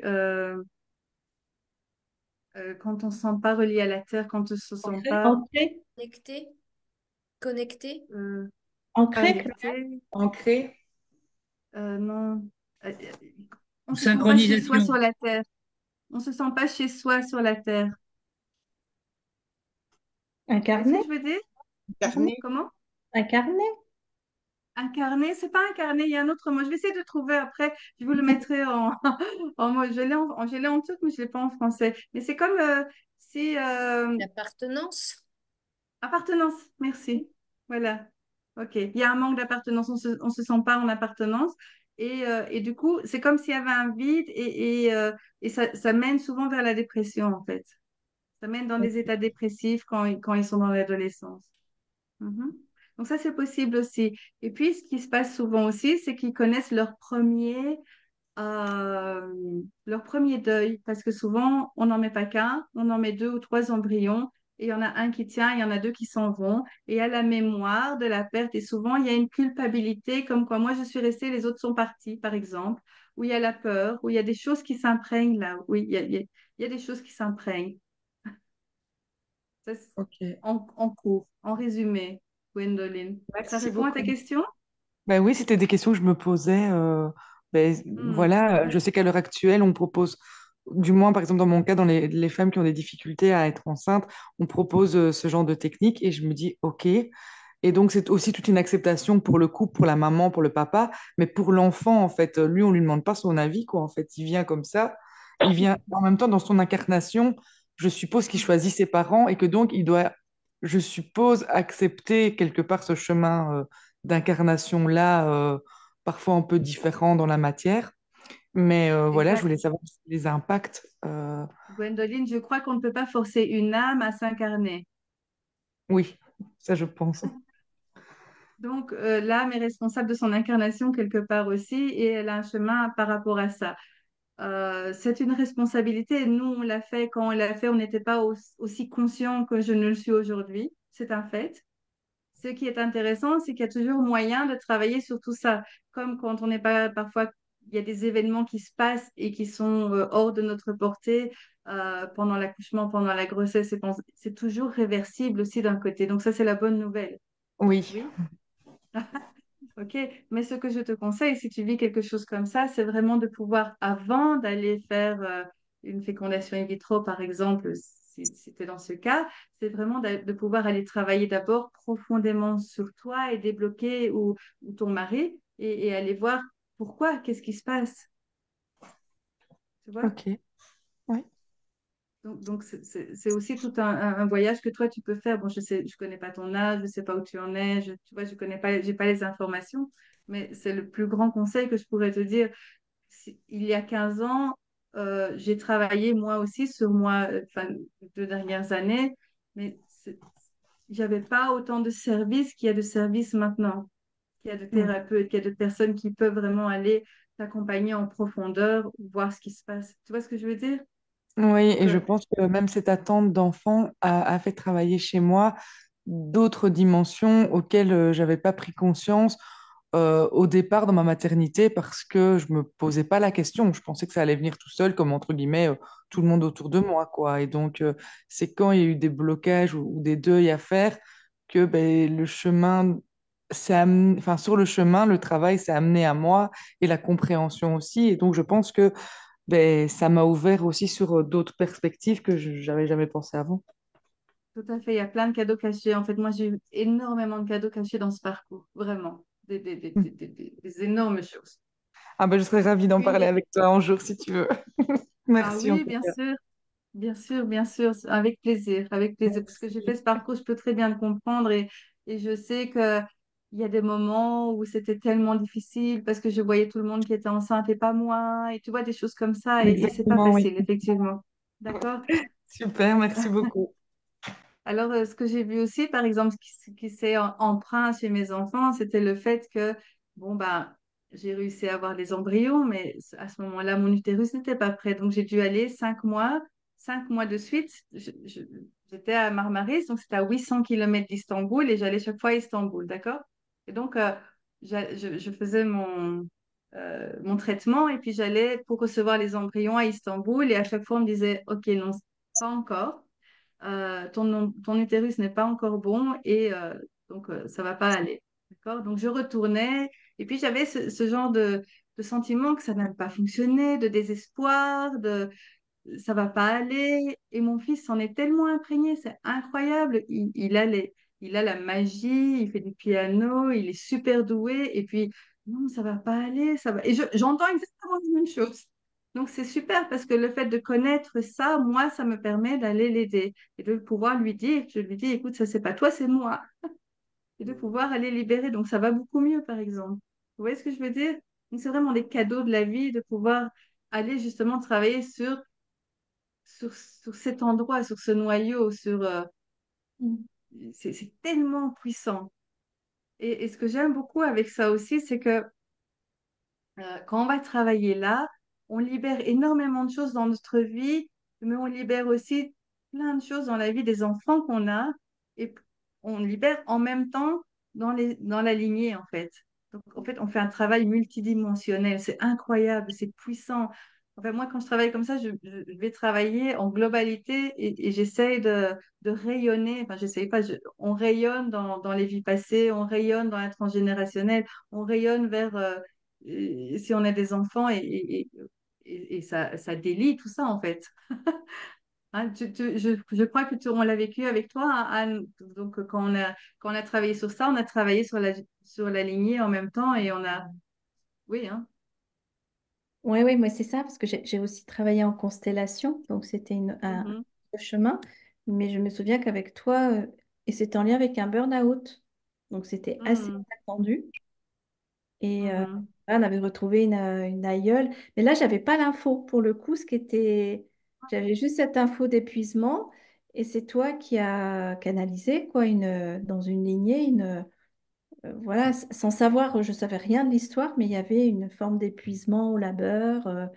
quand on ne se sent pas relié à la terre, quand on ne se sent Ancré? pas Ancré, Connecté, connecté. euh, ancré. connecté, Ancré? non, euh, euh, on Ou ne se sent pas chez soi sur synchronisation. la terre. On se sent pas chez soi sur la terre. Vous voyez ce Incarné, que je veux dire? Carnet? Comment? incarné. Incarné, c'est pas incarné, il y a un autre mot. Je vais essayer de trouver après. Je vous le mettrai en, en mot. Je l'ai en turc, mais je l'ai pas en français. Mais c'est comme si L'appartenance. appartenance. Merci. Voilà. Ok. Il y a un manque d'appartenance. On se sent pas en appartenance. Et du coup, c'est comme s'il y avait un vide et ça mène souvent vers la dépression, en fait. Ça mène dans des états dépressifs quand ils sont dans l'adolescence. Mhm. Donc ça, c'est possible aussi. Et puis, ce qui se passe souvent aussi, c'est qu'ils connaissent leur premier deuil, parce que souvent, on n'en met pas qu'un, on en met deux ou trois embryons, et il y en a un qui tient, il y en a deux qui s'en vont, et il y a la mémoire de la perte, et souvent, il y a une culpabilité, comme quoi moi, je suis restée, les autres sont partis, par exemple, où il y a la peur, où il y a des choses qui s'imprègnent là. Oui, il y a des choses qui s'imprègnent. Ça, c'est Ok. en cours, en résumé, Gwendoline. Ça Merci répond à ta beaucoup. question? Ben oui, c'était des questions que je me posais. Ben, Hmm. voilà, je sais qu'à l'heure actuelle, on propose, du moins par exemple dans mon cas, dans les femmes qui ont des difficultés à être enceintes, on propose ce genre de technique et je me dis, OK. Et donc, c'est aussi toute une acceptation pour le couple, pour la maman, pour le papa, mais pour l'enfant, en fait, lui, on lui demande pas son avis, quoi. En fait, il vient comme ça, il vient en même temps dans son incarnation. Je suppose qu'il choisit ses parents et que donc il doit, je suppose, accepter quelque part ce chemin d'incarnation-là, parfois un peu différent dans la matière. Mais voilà, je Exact. voulais savoir les impacts. Gwendoline, je crois qu'on ne peut pas forcer une âme à s'incarner. Oui, ça je pense. Donc, l'âme est responsable de son incarnation quelque part aussi et elle a un chemin par rapport à ça. C'est une responsabilité. Nous, on l'a fait quand on l'a fait, on n'était pas aussi conscient que je ne le suis aujourd'hui. C'est un fait. Ce qui est intéressant, c'est qu'il y a toujours moyen de travailler sur tout ça. Comme quand on n'est pas, parfois, il y a des événements qui se passent et qui sont hors de notre portée pendant l'accouchement, pendant la grossesse. C'est toujours réversible aussi d'un côté. Donc ça, c'est la bonne nouvelle. Oui, Oui. Ok, mais ce que je te conseille, si tu vis quelque chose comme ça, c'est vraiment de pouvoir, avant d'aller faire une fécondation in vitro, par exemple, si tu es dans ce cas, c'est vraiment de pouvoir aller travailler d'abord profondément sur toi et débloquer ou ton mari et aller voir pourquoi, qu'est-ce qui se passe, tu vois? ok. Oui. Donc c'est aussi tout un voyage que toi, tu peux faire. Bon, je sais, je connais pas ton âge, je sais pas où tu en es, tu vois, je connais pas, j'ai pas les informations, mais c'est le plus grand conseil que je pourrais te dire. Il y a 15 ans, j'ai travaillé moi aussi sur moi, enfin, les 2 dernières années, mais j'avais pas autant de services qu'il y a de services maintenant, qu'il y a de Mm. thérapeutes, qu'il y a de personnes qui peuvent vraiment aller t'accompagner en profondeur, voir ce qui se passe. Tu vois ce que je veux dire? Oui, Donc, et je pense que même cette attente d'enfant a fait travailler chez moi d'autres dimensions auxquelles j'avais pas pris conscience au départ dans ma maternité parce que je me posais pas la question. Je pensais que ça allait venir tout seul, comme entre guillemets tout le monde autour de moi, quoi. Et donc, c'est quand il y a eu des blocages ou des deuils à faire que ben, le chemin enfin, sur le chemin, le travail s'est amené à moi et la compréhension aussi. Et donc, je pense que ben, ça m'a ouvert aussi sur d'autres perspectives que je n'avais jamais pensé avant. tout à fait, il y a plein de cadeaux cachés. En fait, moi, j'ai eu énormément de cadeaux cachés dans ce parcours, vraiment, des énormes choses. Ah ben, je serais ravie d'en Une parler des... avec toi un jour si tu veux. Ah Merci en oui, tout cas. bien sûr, avec plaisir, parce que j'ai fait ce parcours, je peux très bien le comprendre et je sais que il y a des moments où c'était tellement difficile parce que je voyais tout le monde qui était enceinte et pas moi, et tu vois, des choses comme ça, et c'est pas Exactement, oui. facile, effectivement. D'accord? Super, merci beaucoup. Alors, ce que j'ai vu aussi, par exemple, ce qui s'est empreint chez mes enfants, c'était le fait que, bon, ben, j'ai réussi à avoir les embryons, mais à ce moment-là, mon utérus n'était pas prêt. Donc, j'ai dû aller 5 mois de suite. J'étais à Marmaris, donc c'était à 800 km d'Istanbul, et j'allais chaque fois à Istanbul, d'accord? Et donc, je faisais mon traitement, et puis j'allais pour recevoir les embryons à Istanbul, et à chaque fois, on me disait, OK, non, pas encore, ton utérus n'est pas encore bon et donc ça va pas aller. D'accord? Donc je retournais et puis j'avais ce genre de sentiment que ça n'a pas fonctionné, de désespoir, de ça va pas aller. Et mon fils s'en est tellement imprégné, c'est incroyable. Il a la magie, il fait du piano, il est super doué. Et puis, non, ça va pas aller, ça va. Et j'entends exactement la même chose. Donc, c'est super parce que le fait de connaître ça, moi, ça me permet d'aller l'aider et de pouvoir lui dire, je lui dis, écoute, ça, c'est pas toi, c'est moi. Et de pouvoir aller libérer. Donc, ça va beaucoup mieux, par exemple. Vous voyez ce que je veux dire? Donc, c'est vraiment des cadeaux de la vie de pouvoir aller justement travailler sur cet endroit, sur ce noyau, c'est tellement puissant. Et ce que j'aime beaucoup avec ça aussi, c'est que quand on va travailler là, on libère énormément de choses dans notre vie, mais on libère aussi plein de choses dans la vie des enfants qu'on a, et on libère en même temps dans la lignée, en fait. Donc, en fait, on fait un travail multidimensionnel. C'est incroyable, c'est puissant. Enfin, moi, quand je travaille comme ça, je vais travailler en globalité et j'essaye de rayonner. Enfin, j'essaye pas, on rayonne dans les vies passées, on rayonne dans la transgénérationnelle, on rayonne vers si on a des enfants et ça délie tout ça en fait. Hein, je crois que on l'a vécu avec toi, hein, Anne. Donc quand on a travaillé sur ça, on a travaillé sur la lignée en même temps et on a, oui, hein. Oui, oui, moi c'est ça, parce que j'ai aussi travaillé en constellation, donc c'était un Mhm, autre chemin. Mais je me souviens qu'avec toi, et c'était en lien avec un burn-out, donc c'était assez mhm, attendu. Et mhm, là, on avait retrouvé une aïeule. Mais là, j'avais pas l'info pour le coup, j'avais juste cette info d'épuisement. Et c'est toi qui as canalisé quoi, dans une lignée, voilà, sans savoir, je savais rien de l'histoire, mais il y avait une forme d'épuisement au labeur.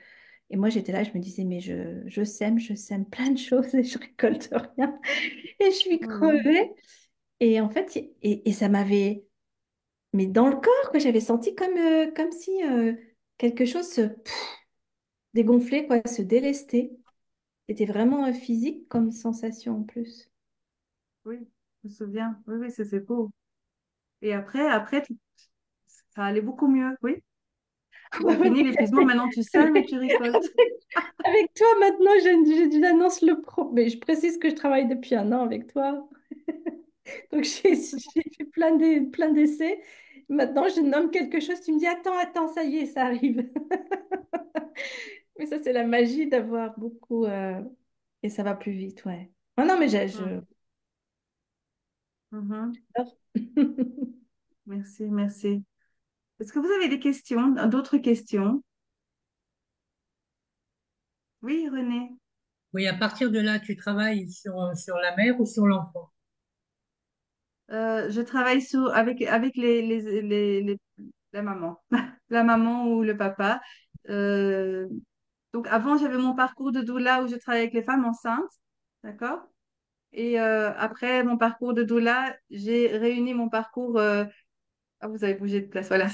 Et moi, j'étais là, je me disais, mais je sème plein de choses et je récolte rien. Et je suis mhm. crevée. Et en fait, et ça m'avait mais dans le corps, quoi, j'avais senti comme si quelque chose se dégonflait, quoi, se délestait. C'était vraiment physique comme sensation en plus. Oui, je me souviens. Oui, oui, c'est beau. Et après, ça allait beaucoup mieux. Oui, tu as fini l'épuisement, maintenant tu sèmes et tu récoltes. Avec toi, maintenant, j'annonce le pro. Mais je précise que je travaille depuis un an avec toi. Donc, j'ai fait plein d'essais. Maintenant, je nomme quelque chose. Tu me dis, attends, attends, ça y est, ça arrive. Mais ça, c'est la magie d'avoir beaucoup. Et ça va plus vite, ouais. Ah non, mais Mhm, mhm. j'adore. Merci, merci. Est-ce que vous avez des questions, d'autres questions? Oui, René. Oui, à partir de là, tu travailles sur la mère ou sur l'enfant? Je travaille avec la maman, la maman ou le papa. Euh, donc avant, j'avais mon parcours de doula où je travaillais avec les femmes enceintes, d'accord? Et après mon parcours de doula, j'ai réuni mon parcours. Ah, vous avez bougé de place, voilà.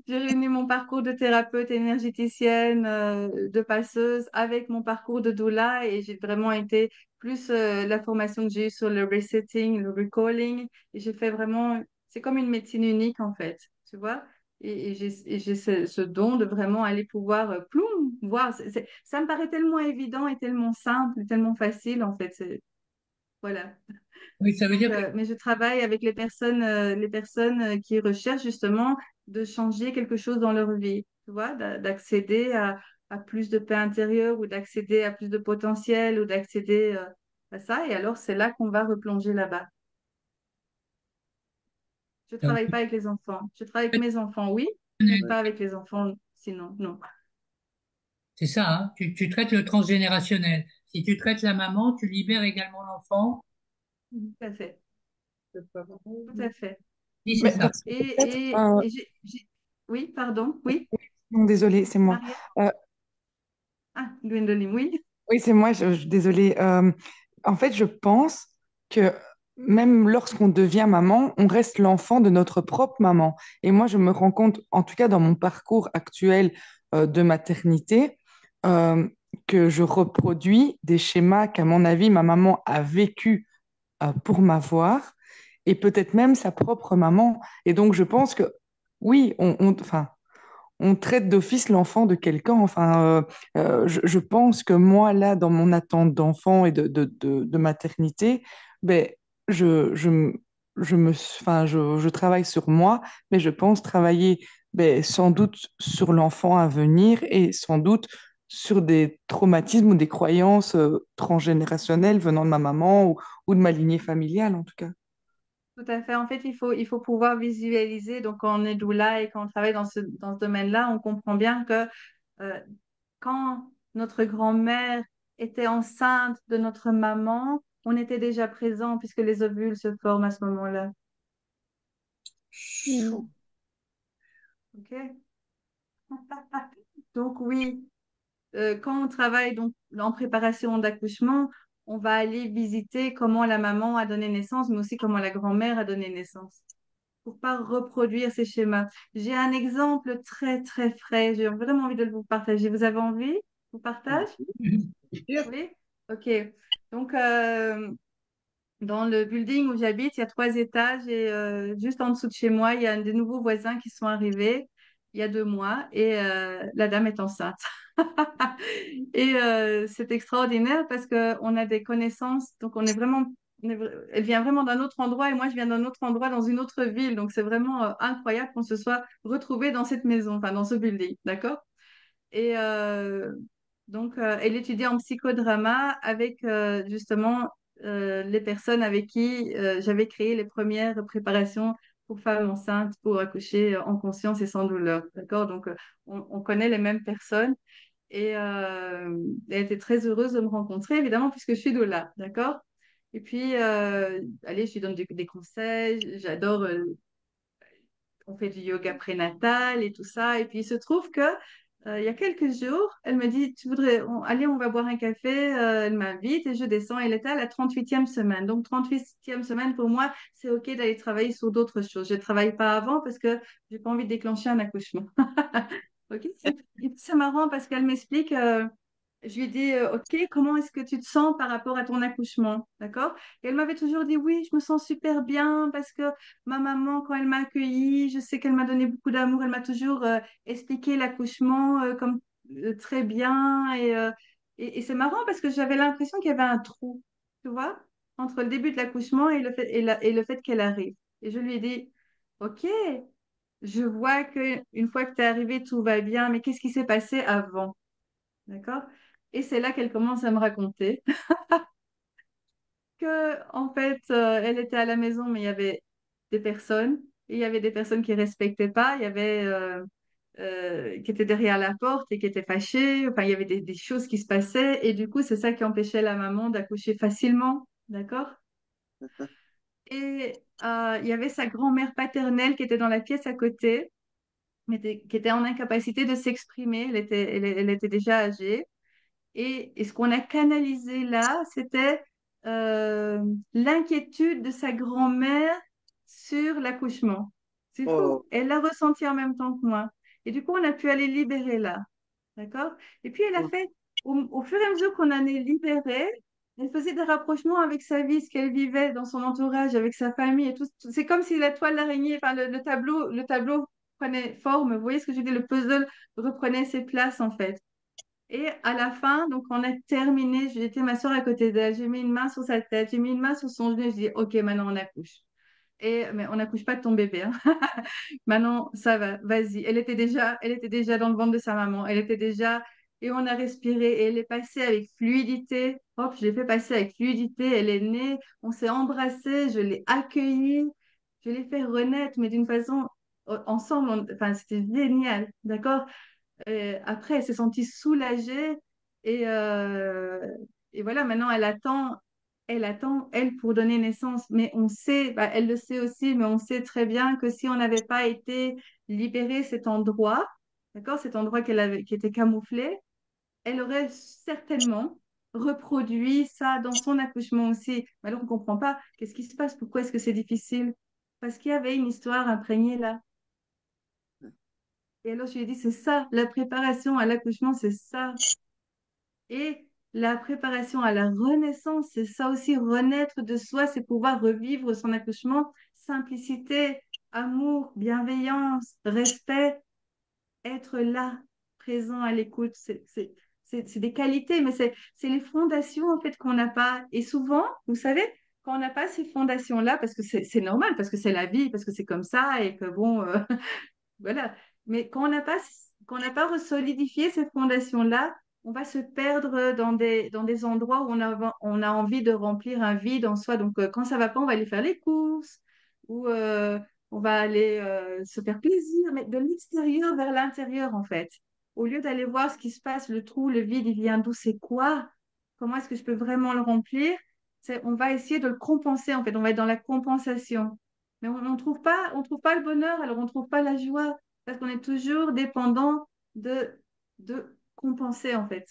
J'ai réuni mon parcours de thérapeute énergéticienne, de passeuse avec mon parcours de doula et j'ai vraiment été plus la formation que j'ai eue sur le resetting, le recalling et j'ai fait vraiment, c'est comme une médecine unique en fait, tu vois. Et j'ai ce don de vraiment aller pouvoir ploum, voir. Ça me paraît tellement évident et tellement simple, et tellement facile en fait. Voilà. Oui, ça veut Donc, dire que mais je travaille avec les personnes qui recherchent justement de changer quelque chose dans leur vie, tu vois, d'accéder à plus de paix intérieure ou d'accéder à plus de potentiel ou d'accéder à ça. Et alors, c'est là qu'on va replonger là-bas. Je Donc, travaille pas avec les enfants. Je travaille avec mes enfants, oui, mais pas avec les enfants, sinon, non. c'est ça, hein. Tu traites le transgénérationnel. Si tu traites la maman, tu libères également l'enfant. Tout à fait. Tout à fait. Oui, c'est Mais ça. parce que peut-être, Et oui, pardon, oui, non, désolée, c'est moi. Maria. Euh, Ah, Gwendoline, oui. oui, c'est moi, désolée. En fait, je pense que même lorsqu'on devient maman, on reste l'enfant de notre propre maman. Et moi, je me rends compte, en tout cas dans mon parcours actuel de maternité, euh, que je reproduis des schémas qu'à mon avis, ma maman a vécu pour m'avoir, et peut-être même sa propre maman. Et donc, je pense que oui, enfin, on traite d'office l'enfant de quelqu'un. Enfin, je pense que moi, là, dans mon attente d'enfant et de maternité, ben, je, m- enfin, je travaille sur moi, mais je pense travailler ben, sans doute sur l'enfant à venir et sans doute sur des traumatismes ou des croyances transgénérationnelles venant de ma maman ou de ma lignée familiale, en tout cas. Tout à fait. En fait, il faut pouvoir visualiser. Donc, quand on est doula et quand on travaille dans ce domaine-là, on comprend bien que euh, quand notre grand-mère était enceinte de notre maman, on était déjà présent puisque les ovules se forment à ce moment-là. Mm. OK? Donc, oui, quand on travaille donc, en préparation d'accouchement, on va aller visiter comment la maman a donné naissance, mais aussi comment la grand-mère a donné naissance, pour pas reproduire ces schémas. J'ai un exemple très, très frais. J'ai vraiment envie de vous partager. Vous avez envie? Je vous partage? Oui? OK. Donc, dans le building où j'habite, il y a 3 étages et juste en dessous de chez moi, il y a des nouveaux voisins qui sont arrivés il y a 2 mois et la dame est enceinte. Et c'est extraordinaire parce qu'on a des connaissances, donc on est vraiment, elle vient vraiment d'un autre endroit et moi je viens d'un autre endroit dans une autre ville, donc c'est vraiment incroyable qu'on se soit retrouvés dans cette maison, enfin dans ce building, d'accord? Et donc elle étudie en psychodrama avec justement les personnes avec qui j'avais créé les premières préparations pour femmes enceintes, pour accoucher en conscience et sans douleur, d'accord? Donc on connaît les mêmes personnes. Et elle était très heureuse de me rencontrer, évidemment, puisque je suis doula, d'accord? Et puis, allez, je lui donne des conseils. J'adore, on fait du yoga prénatal et tout ça. Et puis, il se trouve que il y a quelques jours, elle me dit, tu voudrais, allez, on va boire un café. Elle m'invite et je descends. Elle était à la 38e semaine. Donc, 38e semaine, pour moi, c'est OK d'aller travailler sur d'autres choses. Je ne travaille pas avant parce que j'ai pas envie de déclencher un accouchement. OK? Et puis, c'est marrant parce qu'elle m'explique. Je lui ai dit, OK, comment est-ce que tu te sens par rapport à ton accouchement? D'accord? Et elle m'avait toujours dit, oui, je me sens super bien parce que ma maman, quand elle m'a accueillie, je sais qu'elle m'a donné beaucoup d'amour. Elle m'a toujours expliqué l'accouchement comme très bien. Et c'est marrant parce que j'avais l'impression qu'il y avait un trou, tu vois, entre le début de l'accouchement et le fait qu'elle arrive. Et je lui ai dit, OK, je vois que une fois que tu es arrivée, tout va bien, mais qu'est-ce qui s'est passé avant? D'accord? Et c'est là qu'elle commence à me raconter que, en fait, elle était à la maison, mais il y avait des personnes, et il y avait des personnes qui respectaient pas, il y avait qui étaient derrière la porte et qui étaient fâchées, enfin, il y avait des choses qui se passaient, et du coup, c'est ça qui empêchait la maman d'accoucher facilement, d'accord? Et il y avait sa grand-mère paternelle qui était dans la pièce à côté, mais qui était en incapacité de s'exprimer, elle était déjà âgée. Et ce qu'on a canalisé là, c'était l'inquiétude de sa grand-mère sur l'accouchement. C'est fou. Elle l'a ressenti en même temps que moi. Et du coup, on a pu aller libérer là. D'accord? Et puis, elle a fait, au fur et à mesure qu'on en est libéré, elle faisait des rapprochements avec sa vie, ce qu'elle vivait dans son entourage, avec sa famille et tout. C'est comme si la toile d'araignée, enfin, le tableau prenait forme. Vous voyez ce que je veux dire? Le puzzle reprenait ses places, en fait. Et à la fin, donc on a terminé, j'étais ma soeur à côté d'elle, j'ai mis une main sur sa tête, j'ai mis une main sur son genou, je dis, OK, maintenant on accouche. Mais on n'accouche pas de ton bébé, hein. Maintenant, ça va, vas-y. Elle était déjà dans le ventre de sa maman, elle était déjà, et on a respiré, et elle est passée avec fluidité. Hop, je l'ai fait passer avec fluidité, elle est née, on s'est embrassé, je l'ai accueillie, je l'ai fait renaître, mais d'une façon, ensemble, enfin, c'était génial, d'accord? Après, elle s'est sentie soulagée et, euh, et voilà, maintenant elle attend, elle, pour donner naissance. Mais on sait, bah, elle le sait aussi, mais on sait très bien que si on n'avait pas été libéré cet endroit, d'accord, cet endroit qui était camouflé, elle aurait certainement reproduit ça dans son accouchement aussi. Mais alors, on ne comprend pas. Qu'est-ce qui se passe? Pourquoi est-ce que c'est difficile? Parce qu'il y avait une histoire imprégnée là. Et alors, je lui ai dit, c'est ça, la préparation à l'accouchement, c'est ça. Et la préparation à la renaissance, c'est ça aussi, renaître de soi, c'est pouvoir revivre son accouchement. Simplicité, amour, bienveillance, respect, être là, présent à l'écoute. C'est des qualités, mais c'est les fondations en fait qu'on n'a pas. Et souvent, vous savez, quand on n'a pas ces fondations-là, parce que c'est normal, parce que c'est la vie, parce que c'est comme ça, et que bon, voilà. Mais quand on n'a pas solidifié ces fondations-là, on va se perdre dans des endroits où on a envie de remplir un vide en soi. Donc, quand ça va pas, on va aller faire les courses ou on va aller se faire plaisir, mais de l'extérieur vers l'intérieur, en fait. Au lieu d'aller voir ce qui se passe, le trou, le vide, il vient d'où, c'est quoi? Comment est-ce que je peux vraiment le remplir? On va essayer de le compenser, en fait. On va être dans la compensation. Mais on trouve pas le bonheur, alors on trouve pas la joie, parce qu'on est toujours dépendant de compenser, en fait.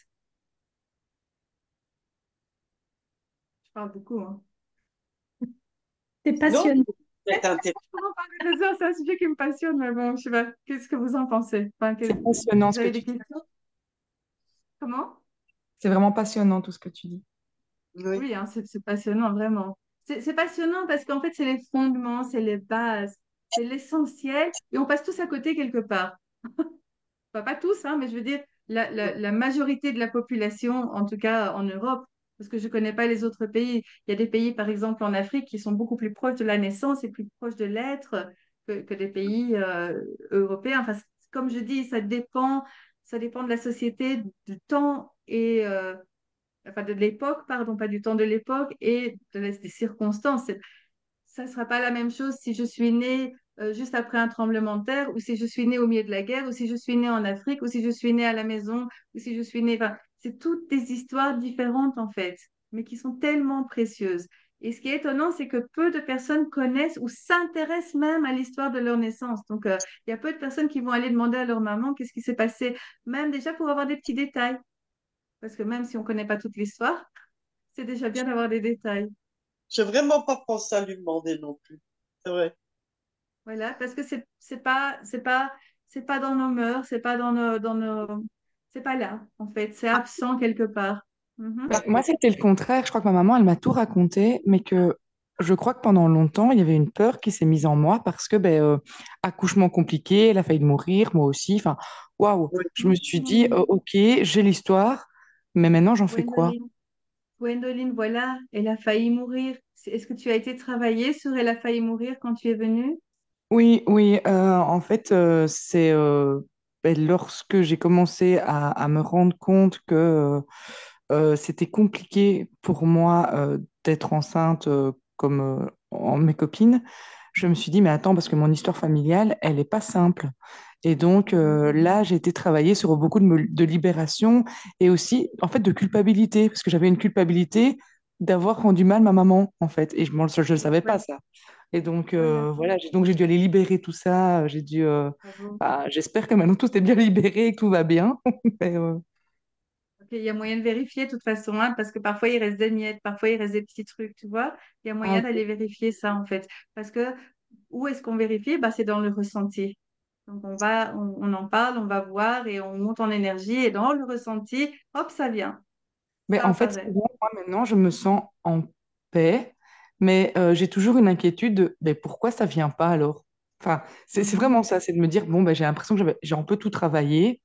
Je parle beaucoup, hein. C'est Non, passionnant. c'est intéressant. Comment parler de ça? C'est un sujet qui me passionne, mais bon, je sais pas. Qu'est-ce que vous en pensez? Enfin, C'est passionnant vous ce que avez tu des dis. questions? Comment? C'est vraiment passionnant tout ce que tu dis. Oui. Oui, hein, c'est passionnant, vraiment. C'est passionnant parce qu'en fait, c'est les fondements, c'est les bases, c'est l'essentiel, et on passe tous à côté quelque part. Enfin, pas tous, hein, mais je veux dire, la majorité de la population, en tout cas en Europe, parce que je ne connais pas les autres pays. Il y a des pays, par exemple, en Afrique, qui sont beaucoup plus proches de la naissance et plus proches de l'être que des pays européens. Enfin, comme je dis, ça dépend de la société, du temps et, enfin, de l'époque, pardon, pas du temps de l'époque et des circonstances. Ça ne sera pas la même chose si je suis née juste après un tremblement de terre, ou si je suis née au milieu de la guerre, ou si je suis née en Afrique, ou si je suis née à la maison, ou si je suis née... Enfin, c'est toutes des histoires différentes en fait, mais qui sont tellement précieuses. Et ce qui est étonnant, c'est que peu de personnes connaissent ou s'intéressent même à l'histoire de leur naissance. Donc, il y a peu de personnes qui vont aller demander à leur maman qu'est-ce qui s'est passé, même déjà pour avoir des petits détails. Parce que même si on ne connaît pas toute l'histoire, c'est déjà bien d'avoir des détails. J'ai vraiment pas pensé à lui demander non plus. C'est vrai. Voilà, parce que c'est pas dans nos mœurs, c'est pas dans nos, c'est pas là, en fait, c'est absent quelque part. Mhm. Ben, moi, c'était le contraire. Je crois que ma maman, elle m'a tout raconté, mais que je crois que pendant longtemps, il y avait une peur qui s'est mise en moi parce que, accouchement compliqué, elle a failli mourir, moi aussi. Enfin, waouh, Oui. je me suis dit, Mhm. ok, j'ai l'histoire, mais maintenant, j'en fais quoi? Gwendoline, Gwendoline, voilà, elle a failli mourir. Est-ce que tu as été travailler sur elle a failli mourir quand tu es venue? Oui, oui, en fait, c'est lorsque j'ai commencé à me rendre compte que c'était compliqué pour moi d'être enceinte comme mes copines, je me suis dit, mais attends, parce que mon histoire familiale, elle n'est pas simple. Et donc là, j'ai été travailler sur beaucoup de libération et aussi, en fait, de culpabilité, parce que j'avais une culpabilité d'avoir rendu mal ma maman, en fait. Et je ne savais pas Ouais, ça. Et donc, voilà, voilà, j'ai dû aller libérer tout ça. bravo. Bah, j'espère que maintenant tout est bien libéré et que tout va bien. Mais, Ok, il y a moyen de vérifier de toute façon, hein, parce que parfois il reste des miettes, parfois il reste des petits trucs, tu vois. Il y a ah, moyen ok. d'aller vérifier ça en fait. Parce que où est-ce qu'on vérifie? Bah, c'est dans le ressenti. Donc on en parle, on va voir et on monte en énergie et dans le ressenti, hop, ça vient, Mais ça en fait, apparaît. souvent, moi maintenant, je me sens en paix, mais j'ai toujours une inquiétude de mais pourquoi ça vient pas alors? Enfin, c'est Mhm, vraiment ça, c'est de me dire, bon, ben, j'ai l'impression que j'ai un peu tout travaillé,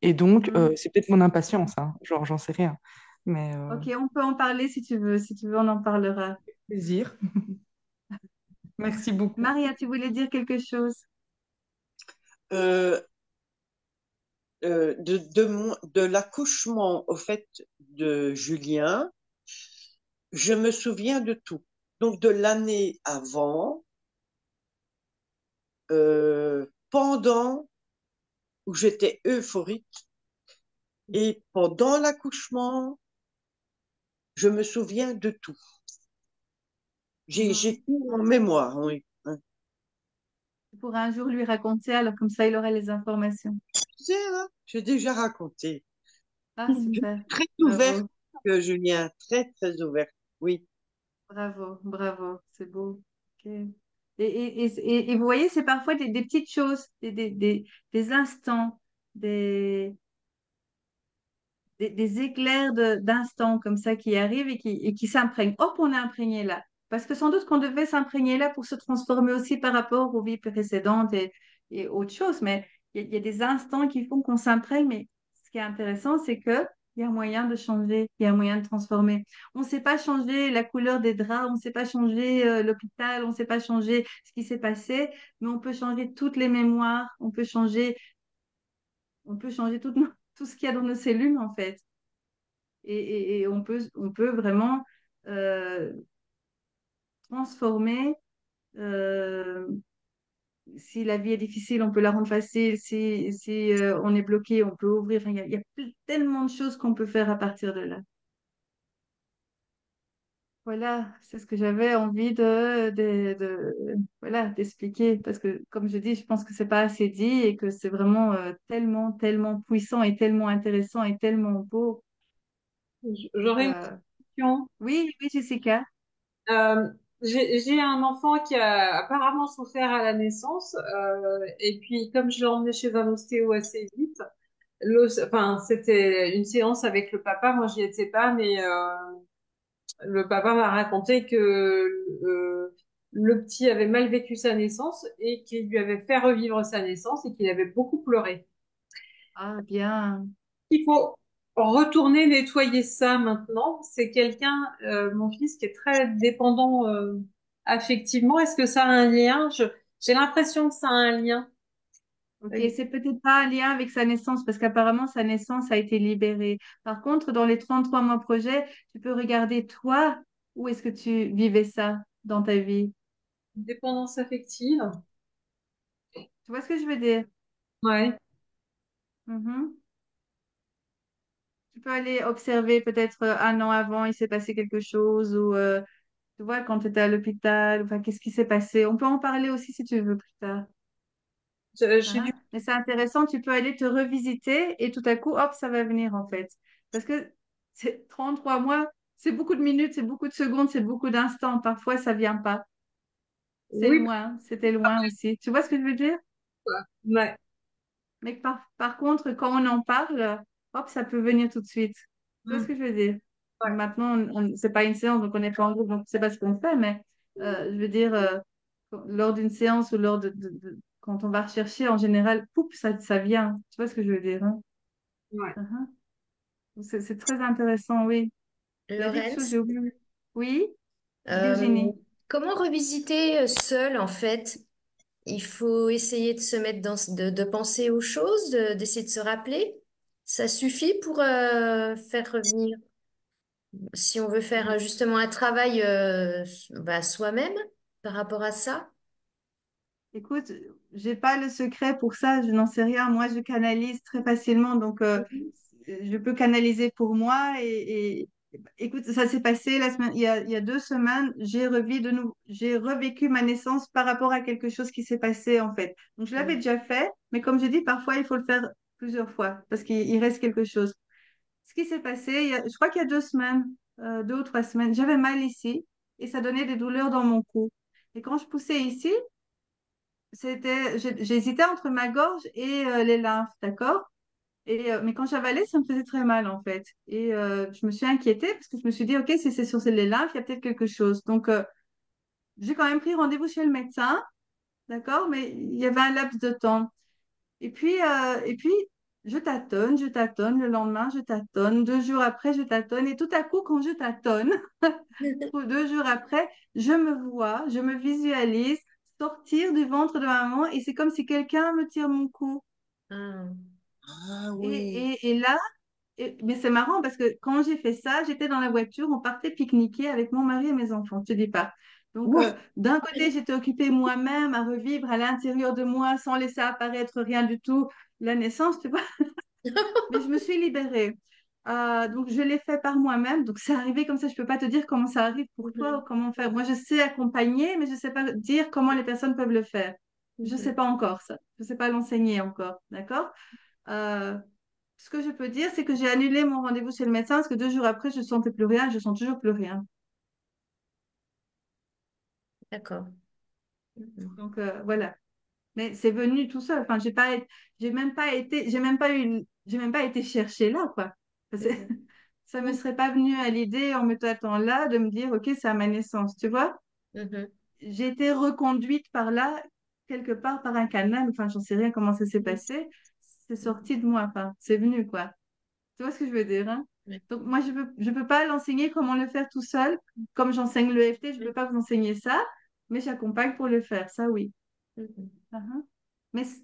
et donc mhm. c'est peut-être mon impatience, hein, genre, j'en sais rien. Mais Ok, on peut en parler si tu veux. Si tu veux, on en parlera. plaisir. Merci beaucoup. Maria, tu voulais dire quelque chose? Euh, de l'accouchement, au fait, de Julien, je me souviens de tout. Donc, de l'année avant, pendant où j'étais euphorique et pendant l'accouchement, je me souviens de tout. J'ai tout en mémoire, oui. Tu pourras un jour lui raconter, alors comme ça, il aura les informations. Tu sais, hein, j'ai déjà raconté. Ah, Je suis super. très ouverte, Bravo, Julien, très, très ouverte. Oui. bravo, bravo. C'est beau. Ok. Et vous voyez, c'est parfois des petites choses, des instants, des, des éclairs d'instants comme ça qui arrivent et qui s'imprègnent. Hop, on est imprégné là. Parce que sans doute qu'on devait s'imprégner là pour se transformer aussi par rapport aux vies précédentes et autre chose. Mais il y a des instants qui font qu'on s'imprègne. Mais ce qui est intéressant, c'est que il y a moyen de changer, il y a moyen de transformer. On ne sait pas changer la couleur des draps, on ne sait pas changer l'hôpital, on ne sait pas changer ce qui s'est passé, mais on peut changer toutes les mémoires, on peut changer tout ce qu'il y a dans nos cellules en fait. Et on peut vraiment euh, transformer. euh, si la vie est difficile, on peut la rendre facile. Si on est bloqué, on peut ouvrir. Enfin, il y a tellement de choses qu'on peut faire à partir de là. Voilà, c'est ce que j'avais envie voilà, d'expliquer. Parce que, comme je dis, je pense que c'est pas assez dit et que c'est vraiment tellement, tellement puissant et tellement intéressant et tellement beau. Donc, J'aurais une question. oui, oui, Jessica. Euh, j'ai un enfant qui a apparemment souffert à la naissance, et puis comme je l'ai emmené chez un ostéo assez vite, enfin c'était une séance avec le papa, moi j'y étais pas, mais le papa m'a raconté que le petit avait mal vécu sa naissance et qu'il lui avait fait revivre sa naissance et qu'il avait beaucoup pleuré. Ah, bien. Il faut retourner nettoyer ça maintenant. C'est quelqu'un, mon fils, qui est très dépendant affectivement. Est-ce que ça a un lien? J'ai l'impression que ça a un lien. Ok, avec- c'est peut-être pas un lien avec sa naissance parce qu'apparemment sa naissance a été libérée. Par contre, dans les 33 mois projet, tu peux regarder toi, où est-ce que tu vivais ça dans ta vie? Dépendance affective. Tu vois ce que je veux dire? Ouais. Mhm. Tu peux aller observer peut-être un an avant, il s'est passé quelque chose ou tu vois, quand tu étais à l'hôpital, enfin, qu'est-ce qui s'est passé? On peut en parler aussi si tu veux plus tard. J'ai Hein. dû. Mais c'est intéressant, tu peux aller te revisiter et tout à coup, hop, ça va venir en fait. Parce que c'est 33 mois, c'est beaucoup de minutes, c'est beaucoup de secondes, c'est beaucoup d'instants. Parfois, ça vient pas. C'est Oui. loin, c'était loin aussi. Tu vois ce que je veux dire? Pourquoi. Ouais. Mais par contre, quand on en parle, hop, ça peut venir tout de suite. Tu vois ce Mm. que je veux dire? Ouais. Maintenant, c'est pas une séance, donc on n'est pas en groupe, donc c'est pas ce qu'on fait, mais je veux dire, lors d'une séance ou quand on va rechercher, en général, poup, ça vient. Tu vois ce que je veux dire, hein? Ouais. Mhm. C'est très intéressant, oui. Il y a quelque chose, Laurence, j'ai oublié. Oui, euh, Virginie. comment revisiter seul en fait? Il faut essayer de se mettre de penser aux choses, d'essayer de se rappeler. Ça suffit pour faire revenir. Si on veut faire justement un travail soi-même par rapport à ça. Écoute, j'ai pas le secret pour ça, je n'en sais rien. Moi, je canalise très facilement, donc je peux canaliser pour moi. Écoute, ça s'est passé la semaine, il y a 2 semaines, j'ai revécu ma naissance par rapport à quelque chose qui s'est passé en fait. Donc, je l'avais déjà fait, mais comme je dis, parfois, il faut le faire plusieurs fois parce qu'il reste quelque chose. Ce qui s'est passé, je crois qu'il y a 2 semaines, 2 ou 3 semaines, j'avais mal ici et ça donnait des douleurs dans mon cou. Et quand je poussais ici, j'hésitais entre ma gorge et les lymphes, d'accord? Mais quand j'avalais, ça me faisait très mal en fait. Et je me suis inquiétée parce que je me suis dit, OK, si c'est sur les lymphes, il y a peut-être quelque chose. Donc, j'ai quand même pris rendez-vous chez le médecin, d'accord? Mais il y avait un laps de temps. Et puis, je tâtonne. Le lendemain, je tâtonne. 2 jours après, je tâtonne. Et tout à coup, quand je tâtonne, ou 2 jours après, je me visualise sortir du ventre de maman et c'est comme si quelqu'un me tire mon cou. Ah. Ah Et, oui. et là, mais c'est marrant parce que quand j'ai fait ça, j'étais dans la voiture, on partait pique-niquer avec mon mari et mes enfants, je te dis pas. Donc, Ouais. d'un côté, j'étais occupée moi-même à revivre à l'intérieur de moi sans laisser apparaître rien du tout la naissance, tu vois. Mais je me suis libérée. Donc, je l'ai fait par moi-même. Donc, c'est arrivé comme ça. Je peux pas te dire comment ça arrive pour toi ou Mhm. comment faire. Moi, je sais accompagner, mais je sais pas dire comment les personnes peuvent le faire. Je sais Mhm. pas encore ça. Je sais pas l'enseigner encore. D'accord? Euh, Ce que je peux dire, c'est que j'ai annulé mon rendez-vous chez le médecin parce que 2 jours après, je sentais plus rien. Je sens toujours plus rien. D'accord. Mhm. Donc, voilà. Mais c'est venu tout seul. Enfin, j'ai même pas été chercher là, quoi. Mhm. Ça me serait pas venu à l'idée en me tâtant là de me dire, OK, c'est à ma naissance, tu vois. Mhm. J'ai été reconduite par là, quelque part par un canal. Enfin, j'en sais rien comment ça s'est Mhm. passé. C'est sorti de moi, enfin, c'est venu, quoi. Tu vois ce que je veux dire, hein? Ouais. Donc, moi, je peux pas l'enseigner comment le faire tout seul. Comme j'enseigne le l'EFT, je peux pas vous enseigner ça, mais j'accompagne pour le faire, ça, oui. Mhm. Mhm.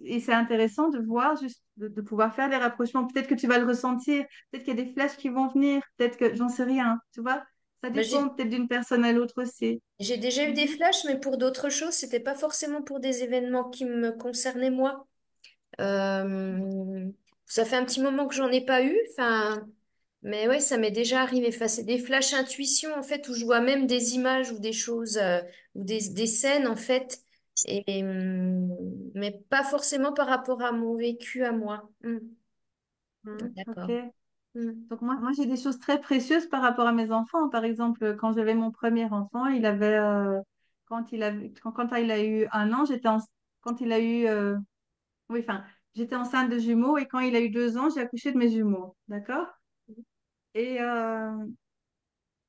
Et c'est intéressant de voir, juste de pouvoir faire des rapprochements. Peut-être que tu vas le ressentir, peut-être qu'il y a des flashs qui vont venir, peut-être que j'en sais rien, tu vois. Ça Bah, dépend peut-être d'une personne à l'autre aussi. j'ai déjà eu des Mhm. flashs, mais pour d'autres choses, c'était pas forcément pour des événements qui me concernaient moi. Ça fait un petit moment que j'en ai pas eu, enfin, mais ouais, ça m'est déjà arrivé. Enfin, c'est des flashs intuition en fait où je vois même des images ou des choses ou des scènes en fait, mais pas forcément par rapport à mon vécu à moi. D'accord. Ok. Hmm. Donc moi j'ai des choses très précieuses par rapport à mes enfants. Par exemple, quand j'avais mon premier enfant, quand il a eu 1 an, quand il a eu, oui, enfin, j'étais enceinte de jumeaux et quand il a eu 2 ans, j'ai accouché de mes jumeaux. D'accord? Et,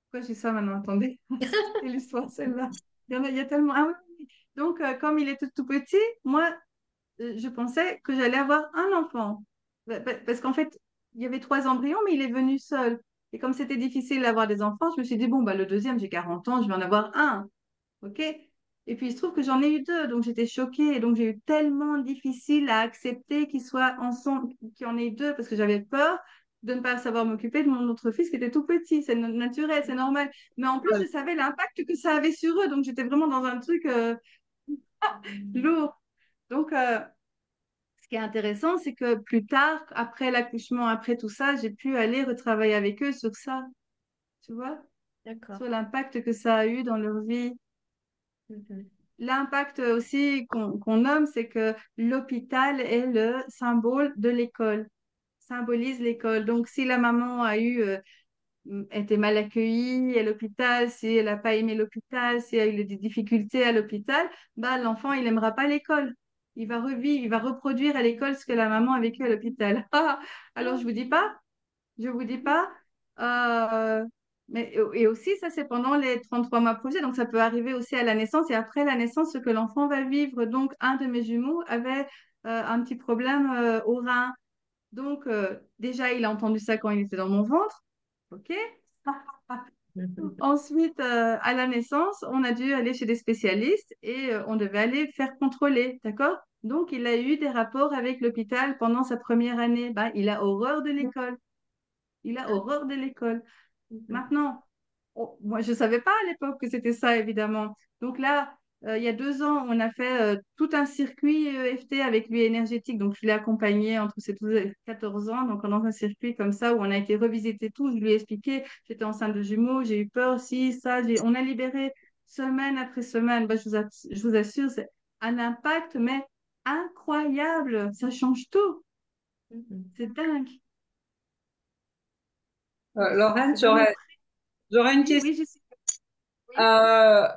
pourquoi j'ai ça maintenant? Attendez. C'est l'histoire, celle-là. Il y a tellement. Ah oui, oui, oui. Donc, comme il était tout petit, moi, je pensais que j'allais avoir un enfant. Parce qu'en fait, il y avait 3 embryons, mais il est venu seul. Et comme c'était difficile d'avoir des enfants, je me suis dit, bon, bah, le deuxième, j'ai 40 ans, je vais en avoir un. OK? Et puis, il se trouve que j'en ai eu deux. Donc, j'étais choquée. Et donc, j'ai eu tellement difficile à accepter qu'ils soient ensemble, qu'il y en ait deux, parce que j'avais peur de ne pas savoir m'occuper de mon autre fils qui était tout petit. C'est naturel, c'est normal. Mais en plus, je savais l'impact que ça avait sur eux. Donc, j'étais vraiment dans un truc lourd. Donc, ce qui est intéressant, c'est que plus tard, après l'accouchement, après tout ça, j'ai pu aller retravailler avec eux sur ça, tu vois, D'accord. sur l'impact que ça a eu dans leur vie. Mhm. L'impact aussi qu'on nomme, c'est que l'hôpital est le symbole de l'école, symbolise l'école. Donc, si la maman a eu, été mal accueillie à l'hôpital, si elle n'a pas aimé l'hôpital, si elle a eu des difficultés à l'hôpital, bah, l'enfant, il n'aimera pas l'école. Il va revivre, il va reproduire à l'école ce que la maman a vécu à l'hôpital. Alors, je vous dis pas. euh, et aussi, ça, c'est pendant les 33 mois projet. Donc, ça peut arriver aussi à la naissance et après la naissance, ce que l'enfant va vivre. Donc, un de mes jumeaux avait un petit problème au rein. Donc, déjà, il a entendu ça quand il était dans mon ventre. OK? Mhm. Ensuite, à la naissance, on a dû aller chez des spécialistes et on devait aller faire contrôler. D'accord? Donc, il a eu des rapports avec l'hôpital pendant sa première année. Bah, il a horreur de l'école. Il a horreur de l'école. Mhm. Maintenant, moi, je ne savais pas à l'époque que c'était ça, évidemment. Donc là, il y a 2 ans, on a fait tout un circuit EFT avec lui énergétique. Donc, je l'ai accompagné entre ses 12 et 14 ans. Donc, dans un circuit comme ça où on a été revisiter tout, je lui ai expliqué, j'étais enceinte de jumeaux, j'ai eu peur aussi, ça. On a libéré semaine après semaine. Bah, je vous assure, c'est un impact, mais incroyable. Ça change tout. Mhm. C'est dingue. Donc, Lorraine, c'est vraiment... j'aurais une Oui, question. oui, je sais. Oui. Euh,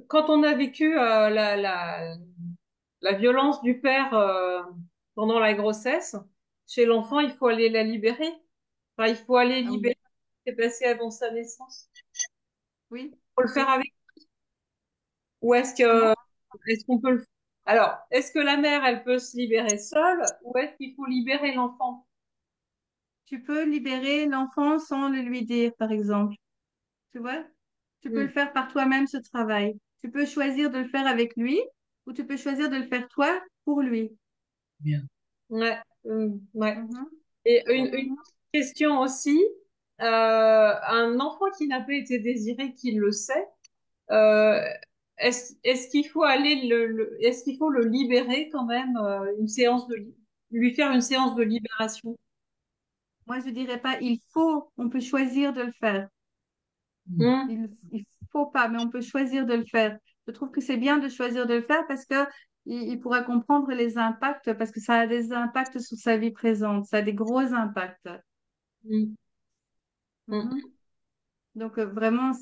Quand on a vécu la violence du père pendant la grossesse, chez l'enfant, il faut aller la libérer. Enfin, il faut aller Ah oui. libérer ce qui s'est passé avant sa naissance. Oui. Il faut le faire Oui. avec. Ou Comment? est-ce qu'on peut le Alors, est-ce que la mère, elle peut se libérer seule ou est-ce qu'il faut libérer l'enfant? Tu peux libérer l'enfant sans le lui dire, par exemple. Tu vois? Tu peux le Hmm. faire par toi-même, ce travail. Tu peux choisir de le faire avec lui ou tu peux choisir de le faire toi pour lui. Bien. Ouais, ouais. Mhm. Et une Mhm. question aussi, un enfant qui n'a pas été désiré, qui le sait, est-ce qu'il faut aller est-ce qu'il faut le libérer quand même, une séance lui faire une séance de libération? Moi, je dirais pas il faut, on peut choisir de le faire. Hmm. Il faut pas, mais on peut choisir de le faire. Je trouve que c'est bien de choisir de le faire parce que il pourra comprendre les impacts, parce que ça a des impacts sur sa vie présente, ça a des gros impacts. Hmm. Mhm. Hmm. Donc, vraiment,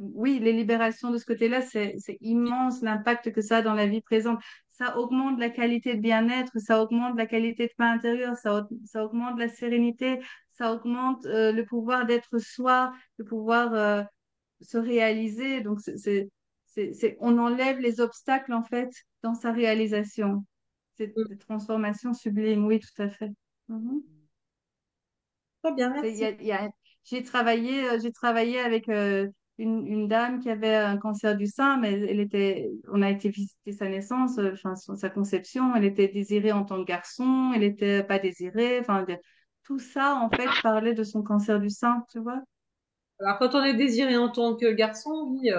oui, les libérations de ce côté-là, c'est immense l'impact que ça a dans la vie présente. Ça augmente la qualité de bien-être, ça augmente la qualité de paix intérieure, ça augmente la sérénité, ça augmente le pouvoir d'être soi, le pouvoir se réaliser. Donc, on enlève les obstacles, en fait, dans sa réalisation. C'est Hmm. des transformations sublimes, oui, tout à fait. Mhm. Très bien, C'est- il y a- merci. il y a- j'ai travaillé avec une dame qui avait un cancer du sein, mais on a été visiter sa naissance, enfin, sa conception. Elle était désirée en tant que garçon, elle n'était pas désirée. Enfin, tout ça, en fait, parlait de son cancer du sein, tu vois. Alors, quand on est désiré en tant que garçon, oui,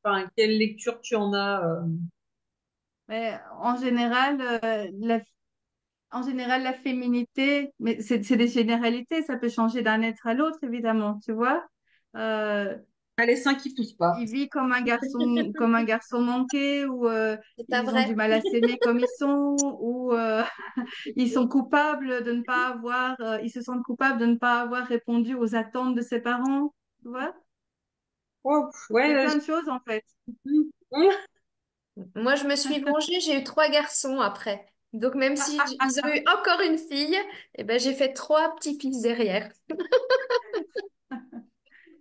enfin, quelle lecture tu en as? Mais en général, la féminité, mais c'est des généralités, ça peut changer d'un être à l'autre, évidemment, tu vois. Euh, Ah, les seins qui poussent pas. il vit comme un garçon manqué, ou C'est pas ils ont du vrai. mal à s'aimer comme ils sont, ou ils sont coupables de ne pas avoir, ils se sentent coupables de ne pas avoir répondu aux attentes de ses parents, tu vois. Oh, Il y a ouais. plein de choses en fait. Hmm. Hmm. Moi, je me suis vengée, j'ai eu trois garçons après. Donc, même si ils ont eu encore une fille, eh ben, j'ai fait trois petits-fils derrière.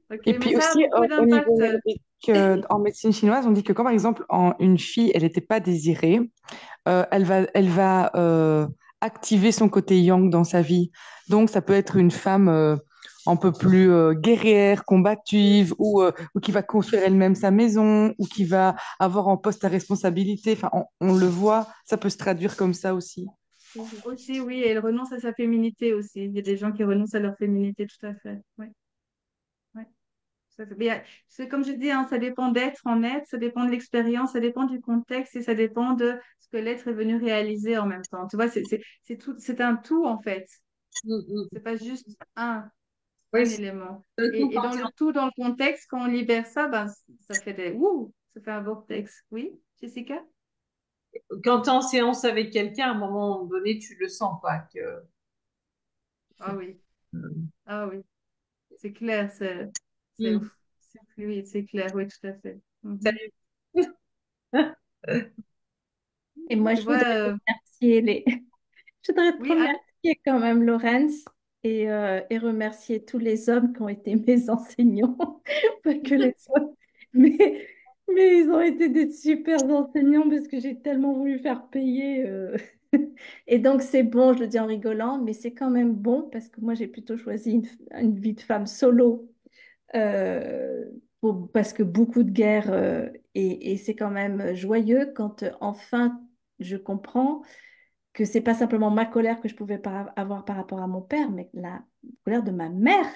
Ok, Et mais puis ça a aussi, beaucoup au niveau d'impact. médic, en médecine chinoise, on dit que quand par exemple, une fille, elle n'était pas désirée, elle va activer son côté yang dans sa vie. Donc, ça peut être une femme un peu plus guerrière, combative, ou qui va construire elle-même sa maison, ou qui va avoir en poste à responsabilité. Enfin, on le voit, ça peut se traduire comme ça aussi. Aussi, oui, elle renonce à sa féminité aussi. Il y a des gens qui renoncent à leur féminité, tout à fait. Oui, oui. Ça fait- mais, c'est comme je dis, hein, ça dépend d'être en être, ça dépend de l'expérience, ça dépend du contexte et ça dépend de ce que l'être est venu réaliser en même temps. Tu vois, c'est tout, c'est un tout en fait. Hmm. C'est Hmm. pas juste Oui, un élément. le tout Et dans partir. le tout, dans le contexte, quand on libère ça, ben, ça fait ça fait un vortex. Oui, Jessica? Quand tu es en séance avec quelqu'un, à un moment donné, tu le sens, quoi, que... Ah oui, Hmm. ah oui, c'est clair, c'est Hmm. ouf. C'est fluide, c'est clair, oui, tout à fait. Mhm. Salut. Et moi, Tu je vois, voudrais remercier je voudrais te oui, Anne? remercier quand même, Laurence, et remercier tous les hommes qui ont été mes enseignants, pas que les femmes, mais, mais ils ont été des super enseignants parce que j'ai tellement voulu faire payer. Et donc, c'est bon, je le dis en rigolant, mais c'est quand même bon parce que moi, j'ai plutôt choisi une vie de femme solo. euh, Parce que beaucoup de guerres, et c'est quand même joyeux quand enfin je comprends que c'est pas simplement ma colère que je pouvais pas avoir par rapport à mon père, mais la colère de ma mère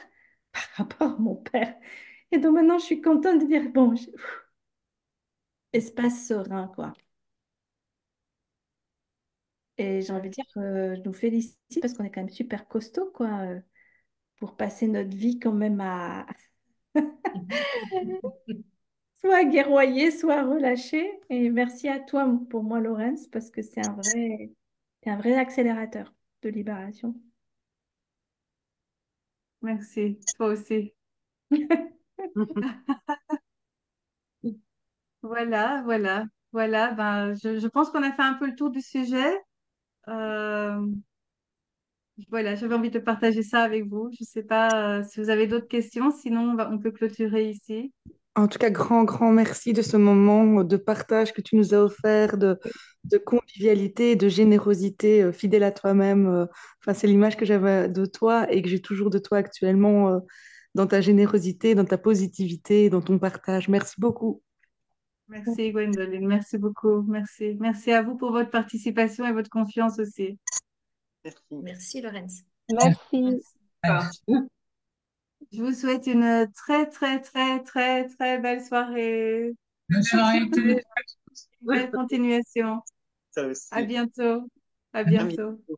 par rapport à mon père. Et donc maintenant, je suis contente de dire, bon, espace serein, quoi. Et j'ai envie de dire que je nous félicite parce qu'on est quand même super costaud, quoi, pour passer notre vie quand même à soit guerroyer, soit relâcher. Et merci à toi pour moi, Laurence, parce que c'est un vrai accélérateur de libération. Merci, toi aussi. Voilà, voilà, voilà. Ben, je pense qu'on a fait un peu le tour du sujet. Euh, voilà, j'avais envie de partager ça avec vous. Je ne sais pas si vous avez d'autres questions, sinon on peut clôturer ici. En tout cas, grand, grand merci de ce moment de partage que tu nous as offert, de convivialité, de générosité, fidèle à toi-même. Enfin, c'est l'image que j'avais de toi et que j'ai toujours de toi actuellement, dans ta générosité, dans ta positivité, dans ton partage. Merci beaucoup. Merci, Gwendoline. Merci beaucoup. Merci. Merci à vous pour votre participation et votre confiance aussi. Merci. Merci, Laurence. Merci. Merci. Enfin, Je vous souhaite une très, très, très, très, très belle soirée. Ça aurait été Belle continuation. Ça À aussi. bientôt. À À bientôt. bientôt.